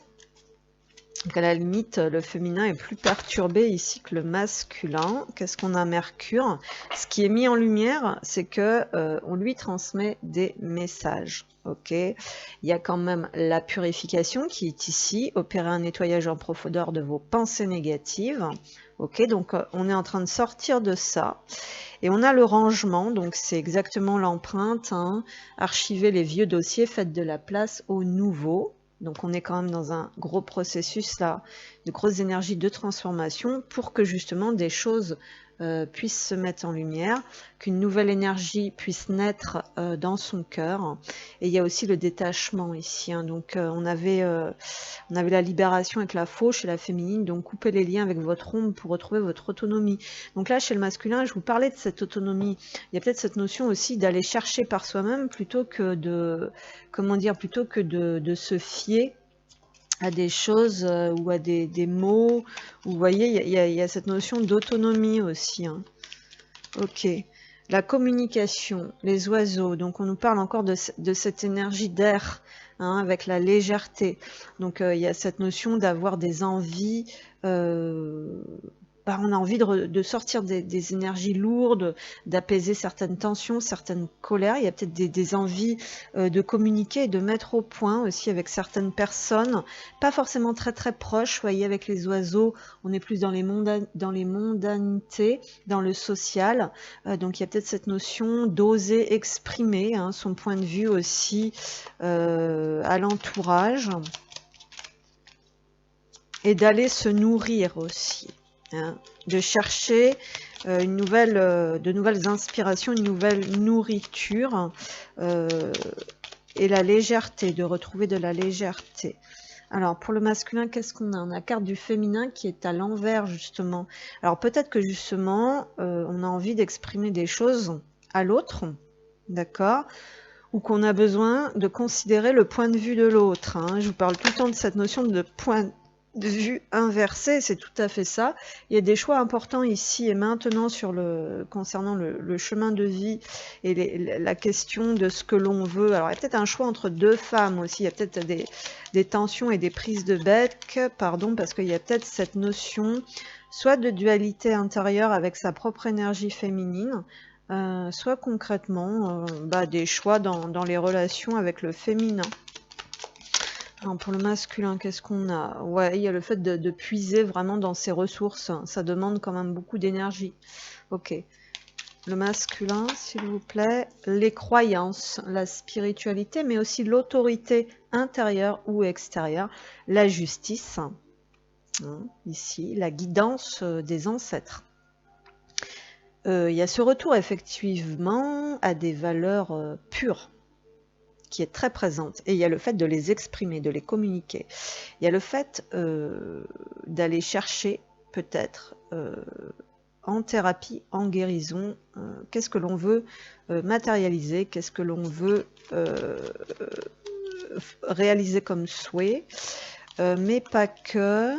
[SPEAKER 1] Donc à la limite, le féminin est plus perturbé ici que le masculin. Qu'est-ce qu'on a? Mercure. Ce qui est mis en lumière, c'est que on lui transmet des messages. Ok. Il y a quand même la purification qui est ici. Opérer un nettoyage en profondeur de vos pensées négatives. Ok. Donc on est en train de sortir de ça. Et on a le rangement. Donc c'est exactement l'empreinte. Hein. Archiver les vieux dossiers, faites de la place aux nouveaux. Donc on est quand même dans un gros processus là, de grosses énergies de transformation pour que justement des choses puissent se mettre en lumière, qu'une nouvelle énergie puisse naître dans son cœur. Et il y a aussi le détachement ici. Hein. Donc on avait la libération avec la fauche et la féminine, donc couper les liens avec votre ombre pour retrouver votre autonomie. Donc là chez le masculin, je vous parlais de cette autonomie. Il y a peut-être cette notion aussi d'aller chercher par soi-même plutôt que de se fier à des choses ou à des mots. Vous voyez, il y a cette notion d'autonomie aussi. Hein. Ok. La communication, les oiseaux. Donc on nous parle encore de cette énergie d'air, hein, avec la légèreté. Donc il y a cette notion d'avoir des envies. On a envie de sortir des énergies lourdes, d'apaiser certaines tensions, certaines colères. Il y a peut-être des envies de communiquer et de mettre au point aussi avec certaines personnes, pas forcément très très proches. Vous voyez, avec les oiseaux, on est plus dans les mondanités, dans le social. Donc il y a peut-être cette notion d'oser exprimer son point de vue aussi à l'entourage et d'aller se nourrir aussi. Hein, de chercher de nouvelles inspirations, une nouvelle nourriture et la légèreté, de retrouver de la légèreté. Alors pour le masculin, qu'est-ce qu'on a? On a la carte du féminin qui est à l'envers justement. Alors peut-être que justement on a envie d'exprimer des choses à l'autre, d'accord, ou qu'on a besoin de considérer le point de vue de l'autre. Hein. Je vous parle tout le temps de cette notion de point de vue inversé, c'est tout à fait ça. Il y a des choix importants ici et maintenant concernant le chemin de vie et la question de ce que l'on veut. Alors il y a peut-être un choix entre deux femmes aussi, il y a peut-être des tensions et des prises de bec, parce qu'il y a peut-être cette notion soit de dualité intérieure avec sa propre énergie féminine, soit concrètement des choix dans les relations avec le féminin. Alors pour le masculin, qu'est-ce qu'on a? Ouais, il y a le fait de puiser vraiment dans ses ressources. Ça demande quand même beaucoup d'énergie. Ok. Le masculin, s'il vous plaît. Les croyances, la spiritualité, mais aussi l'autorité intérieure ou extérieure. La justice, ici, la guidance des ancêtres. Il y a ce retour effectivement à des valeurs pures, qui est très présente. Et il y a le fait de les exprimer, de les communiquer. Il y a le fait d'aller chercher, peut-être, en thérapie, en guérison, qu'est-ce que l'on veut matérialiser, qu'est-ce que l'on veut réaliser comme souhait, mais pas que.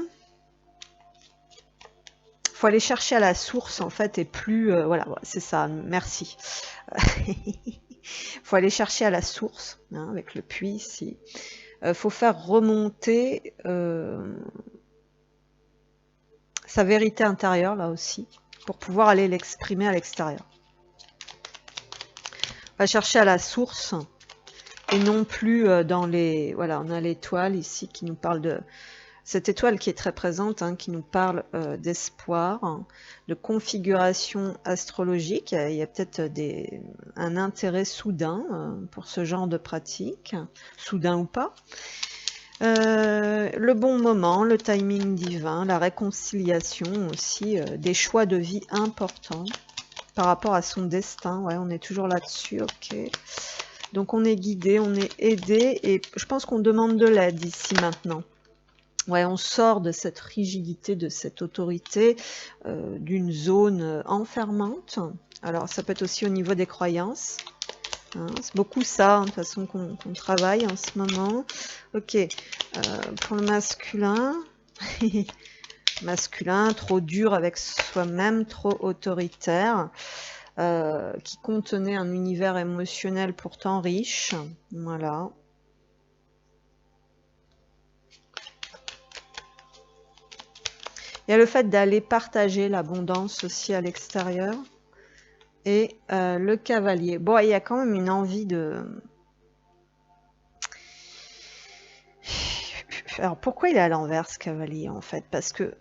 [SPEAKER 1] Il faut aller chercher à la source, en fait, et plus... voilà, c'est ça, merci. Il faut aller chercher à la source, avec le puits ici. Faut faire remonter sa vérité intérieure, là aussi, pour pouvoir aller l'exprimer à l'extérieur. On va chercher à la source, et non plus dans les... Voilà, on a l'étoile ici qui nous parle de... Cette étoile qui est très présente, qui nous parle d'espoir, de configuration astrologique. Il y a peut-être un intérêt soudain pour ce genre de pratique, soudain ou pas. Le bon moment, le timing divin, la réconciliation aussi, des choix de vie importants par rapport à son destin. Ouais, on est toujours là-dessus, ok. Donc on est guidé, on est aidé, et je pense qu'on demande de l'aide ici maintenant. Ouais, on sort de cette rigidité, de cette autorité, d'une zone enfermante. Alors, ça peut être aussi au niveau des croyances. C'est beaucoup ça, de toute façon, qu'on travaille en ce moment. Ok, pour le masculin, masculin, trop dur avec soi-même, trop autoritaire, qui contenait un univers émotionnel pourtant riche. Voilà. Il y a le fait d'aller partager l'abondance aussi à l'extérieur. Et le cavalier. Bon, il y a quand même une envie de... Alors, pourquoi il est à l'envers, ce cavalier, en fait? Parce que...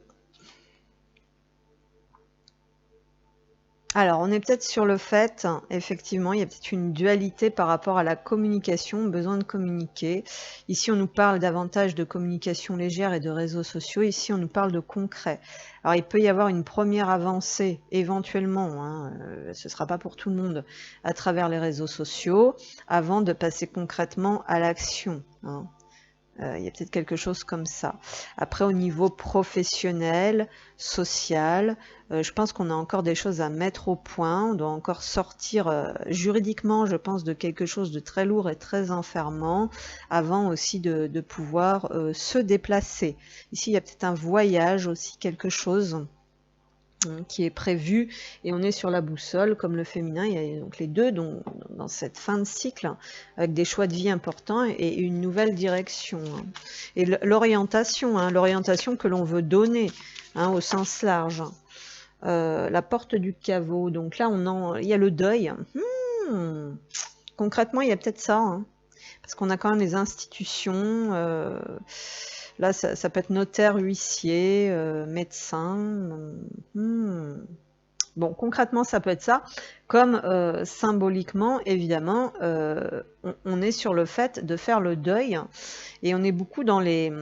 [SPEAKER 1] Alors, on est peut-être sur le fait, effectivement, il y a peut-être une dualité par rapport à la communication, besoin de communiquer. Ici, on nous parle davantage de communication légère et de réseaux sociaux. Ici, on nous parle de concret. Alors, il peut y avoir une première avancée, éventuellement, hein, ce ne sera pas pour tout le monde, à travers les réseaux sociaux, avant de passer concrètement à l'action, hein. Il y a peut-être quelque chose comme ça. Après, au niveau professionnel, social, je pense qu'on a encore des choses à mettre au point. On doit encore sortir juridiquement, je pense, de quelque chose de très lourd et très enfermant, avant aussi de pouvoir se déplacer. Ici, il y a peut-être un voyage aussi, quelque chose qui est prévu, et on est sur la boussole comme le féminin. Il y a donc les deux dans cette fin de cycle, avec des choix de vie importants et une nouvelle direction, hein. Et l'orientation, hein, l'orientation que l'on veut donner, hein, au sens large. La porte du caveau, donc là il y a le deuil. Concrètement, il y a peut-être ça, hein, parce qu'on a quand même les institutions. Là, ça peut être notaire, huissier, médecin. Bon, concrètement, ça peut être ça. Comme symboliquement, évidemment, on est sur le fait de faire le deuil. Et on est beaucoup dans les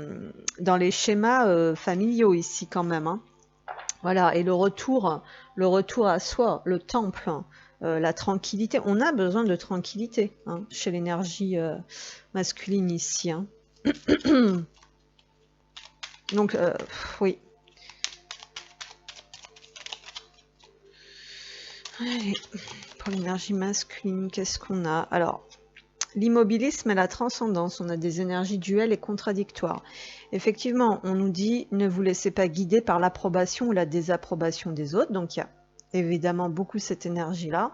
[SPEAKER 1] schémas familiaux ici quand même, hein. Voilà, et le retour à soi, le temple, la tranquillité. On a besoin de tranquillité, hein, chez l'énergie masculine ici, hein. Donc, oui. Allez, pour l'énergie masculine, qu'est-ce qu'on a? Alors, l'immobilisme et la transcendance. On a des énergies duelles et contradictoires. Effectivement, on nous dit ne vous laissez pas guider par l'approbation ou la désapprobation des autres. Donc, il y a évidemment beaucoup cette énergie-là.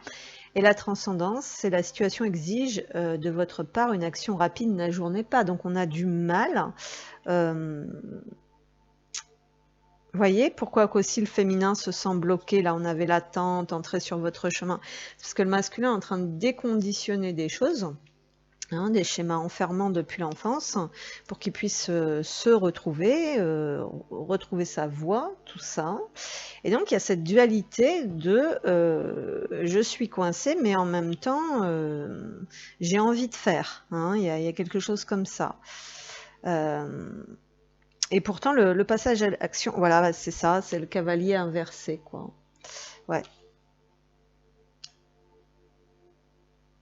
[SPEAKER 1] Et la transcendance, c'est la situation exige de votre part une action rapide, n'ajournez pas. Donc, on a du mal. Vous voyez pourquoi aussi le féminin se sent bloqué? Là, on avait l'attente, entrer sur votre chemin. Parce que le masculin est en train de déconditionner des choses, hein, des schémas enfermants depuis l'enfance, pour qu'il puisse se retrouver, retrouver sa voie, tout ça. Et donc, il y a cette dualité de je suis coincée, mais en même temps, j'ai envie de faire, hein, il y a quelque chose comme ça. Et pourtant, le passage à l'action, voilà, c'est ça, c'est le cavalier inversé, quoi. Ouais.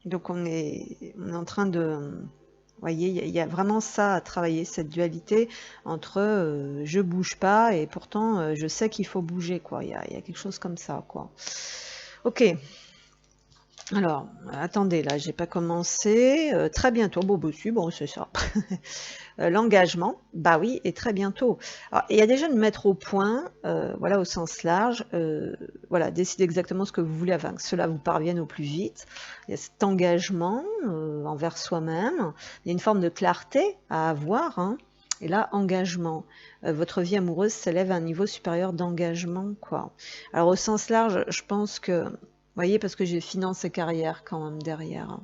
[SPEAKER 1] Donc on est en train de... Vous voyez, il y a vraiment ça à travailler, cette dualité entre je bouge pas et pourtant je sais qu'il faut bouger, quoi. Il y a quelque chose comme ça, quoi. Ok. Alors, attendez, là, j'ai pas commencé. Très bientôt, bon, c'est ça. L'engagement, bah oui, et très bientôt. Alors, il y a déjà de mettre au point, voilà, au sens large, voilà, décider exactement ce que vous voulez afin que cela vous parvienne au plus vite. Il y a cet engagement envers soi-même. Il y a une forme de clarté à avoir, hein. Et là, engagement. Votre vie amoureuse s'élève à un niveau supérieur d'engagement, quoi. Alors, au sens large, je pense que... Vous voyez, parce que j'ai finance et carrière quand même derrière, hein.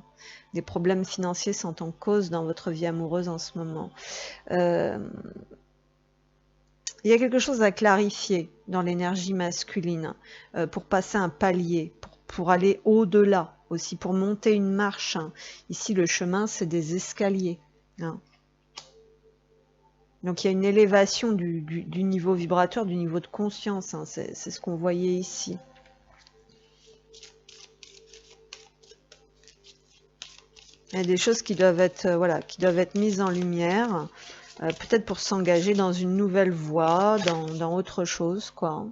[SPEAKER 1] Des problèmes financiers sont en cause dans votre vie amoureuse en ce moment. Il y a quelque chose à clarifier dans l'énergie masculine pour passer un palier, pour aller au-delà aussi, pour monter une marche, hein. Ici, le chemin, c'est des escaliers, hein. Donc, il y a une élévation du niveau vibratoire, du niveau de conscience, hein. C'est ce qu'on voyait ici. Il y a des choses qui doivent être, voilà, qui doivent être mises en lumière, peut-être pour s'engager dans une nouvelle voie, dans autre chose, quoi.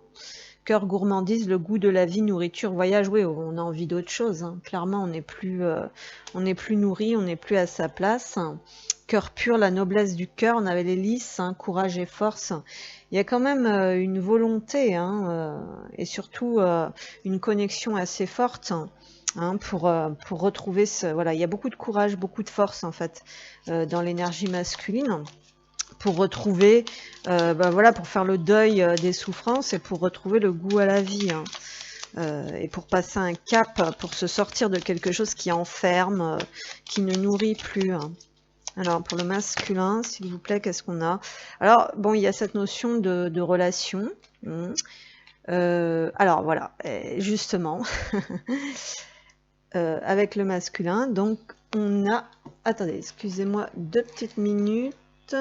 [SPEAKER 1] Cœur, gourmandise, le goût de la vie, nourriture, voyage, oui, on a envie d'autre chose, hein. Clairement, on n'est plus nourri, on n'est plus à sa place. Cœur pur, la noblesse du cœur, on avait les lys, hein, courage et force. Il y a quand même une volonté, hein, et surtout une connexion assez forte, hein, pour retrouver ce... Voilà, il y a beaucoup de courage, beaucoup de force, en fait, dans l'énergie masculine, pour retrouver, voilà, pour faire le deuil des souffrances et pour retrouver le goût à la vie, hein. Et pour passer un cap, pour se sortir de quelque chose qui enferme, qui ne nourrit plus, hein. Alors, pour le masculin, s'il vous plaît, qu'est-ce qu'on a? Alors, bon, il y a cette notion de relation. Alors, voilà, justement, avec le masculin, donc, on a... Attendez, excusez-moi 2 petites minutes.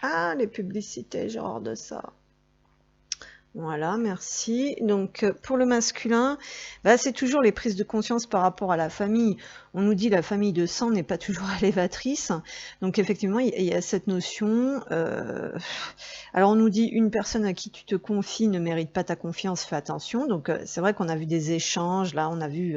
[SPEAKER 1] Ah, les publicités, j'ai horreur de ça. Voilà, merci. Donc, pour le masculin, c'est toujours les prises de conscience par rapport à la famille. On nous dit la famille de sang n'est pas toujours élévatrice. Donc, effectivement, il y a cette notion. Alors, on nous dit une personne à qui tu te confies ne mérite pas ta confiance, fais attention. Donc, c'est vrai qu'on a vu des échanges. Là, on a vu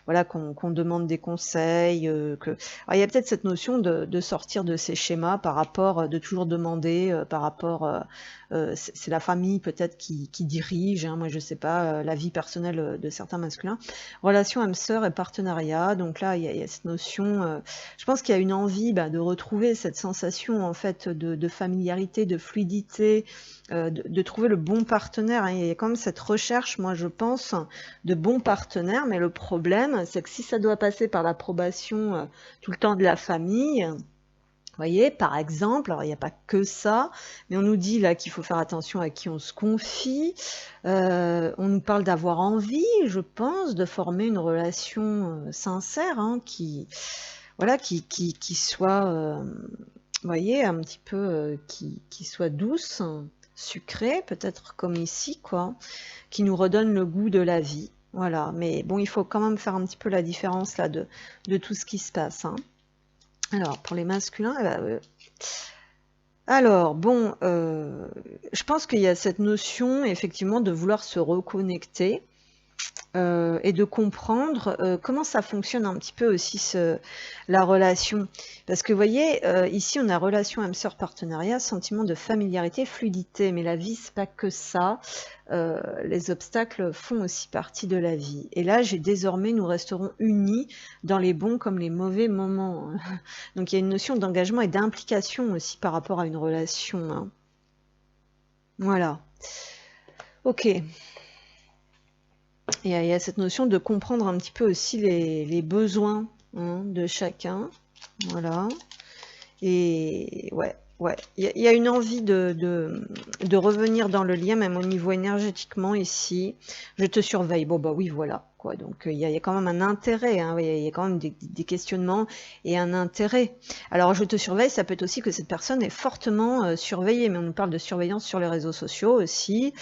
[SPEAKER 1] voilà, qu'on demande des conseils. Alors, il y a peut-être cette notion de sortir de ces schémas par rapport, de toujours demander par rapport... c'est la famille peut-être qui dirige, hein, moi je sais pas, la vie personnelle de certains masculins. Relation âme-sœur et partenariat, donc là il y a cette notion, je pense qu'il y a une envie de retrouver cette sensation en fait de familiarité, de fluidité, de trouver le bon partenaire, hein. Il y a quand même cette recherche, moi je pense, de bons partenaires, mais le problème c'est que si ça doit passer par l'approbation tout le temps de la famille, vous voyez, par exemple, alors il n'y a pas que ça, mais on nous dit là qu'il faut faire attention à qui on se confie. On nous parle d'avoir envie, je pense, de former une relation sincère, hein, qui, voilà, qui soit, vous voyez, un petit peu, qui soit douce, sucrée, peut-être comme ici, quoi, qui nous redonne le goût de la vie. Voilà, mais bon, il faut quand même faire un petit peu la différence là de tout ce qui se passe, hein. Alors, pour les masculins, alors, bon, je pense qu'il y a cette notion, effectivement, de vouloir se reconnecter et de comprendre comment ça fonctionne un petit peu aussi la relation. Parce que, vous voyez, ici, on a relation âme-sœur partenariat, sentiment de familiarité, fluidité. Mais la vie, c'est pas que ça. Les obstacles font aussi partie de la vie. Et là, désormais, nous resterons unis dans les bons comme les mauvais moments. Donc, il y a une notion d'engagement et d'implication aussi par rapport à une relation, hein. Voilà. Ok. Il y a cette notion de comprendre un petit peu aussi les besoins, hein, de chacun. Voilà. Et ouais, il y a une envie de revenir dans le lien, même au niveau énergétiquement ici. Je te surveille. Bon, bah oui, voilà, quoi. Donc, il y a quand même un intérêt, hein. Il y a quand même des questionnements et un intérêt. Alors, je te surveille, ça peut être aussi que cette personne est fortement surveillée, mais on nous parle de surveillance sur les réseaux sociaux aussi,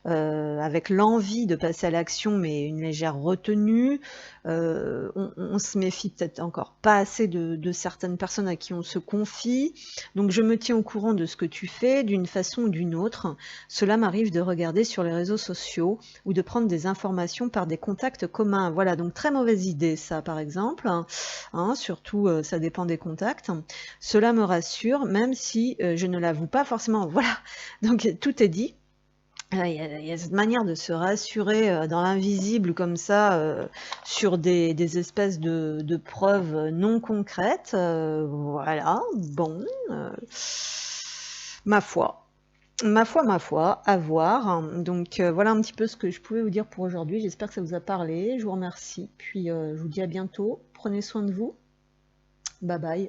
[SPEAKER 1] avec l'envie de passer à l'action, mais une légère retenue. On se méfie peut-être encore pas assez de certaines personnes à qui on se confie. Donc je me tiens au courant de ce que tu fais d'une façon ou d'une autre. Cela m'arrive de regarder sur les réseaux sociaux ou de prendre des informations par des contacts communs. Voilà, donc très mauvaise idée ça par exemple, hein, surtout ça dépend des contacts. Cela me rassure même si je ne l'avoue pas forcément. Voilà, donc tout est dit. Il y a cette manière de se rassurer dans l'invisible comme ça, sur des espèces de preuves non concrètes. Voilà, bon, ma foi. Ma foi, à voir. Donc voilà un petit peu ce que je pouvais vous dire pour aujourd'hui. J'espère que ça vous a parlé. Je vous remercie. Puis je vous dis à bientôt. Prenez soin de vous. Bye bye.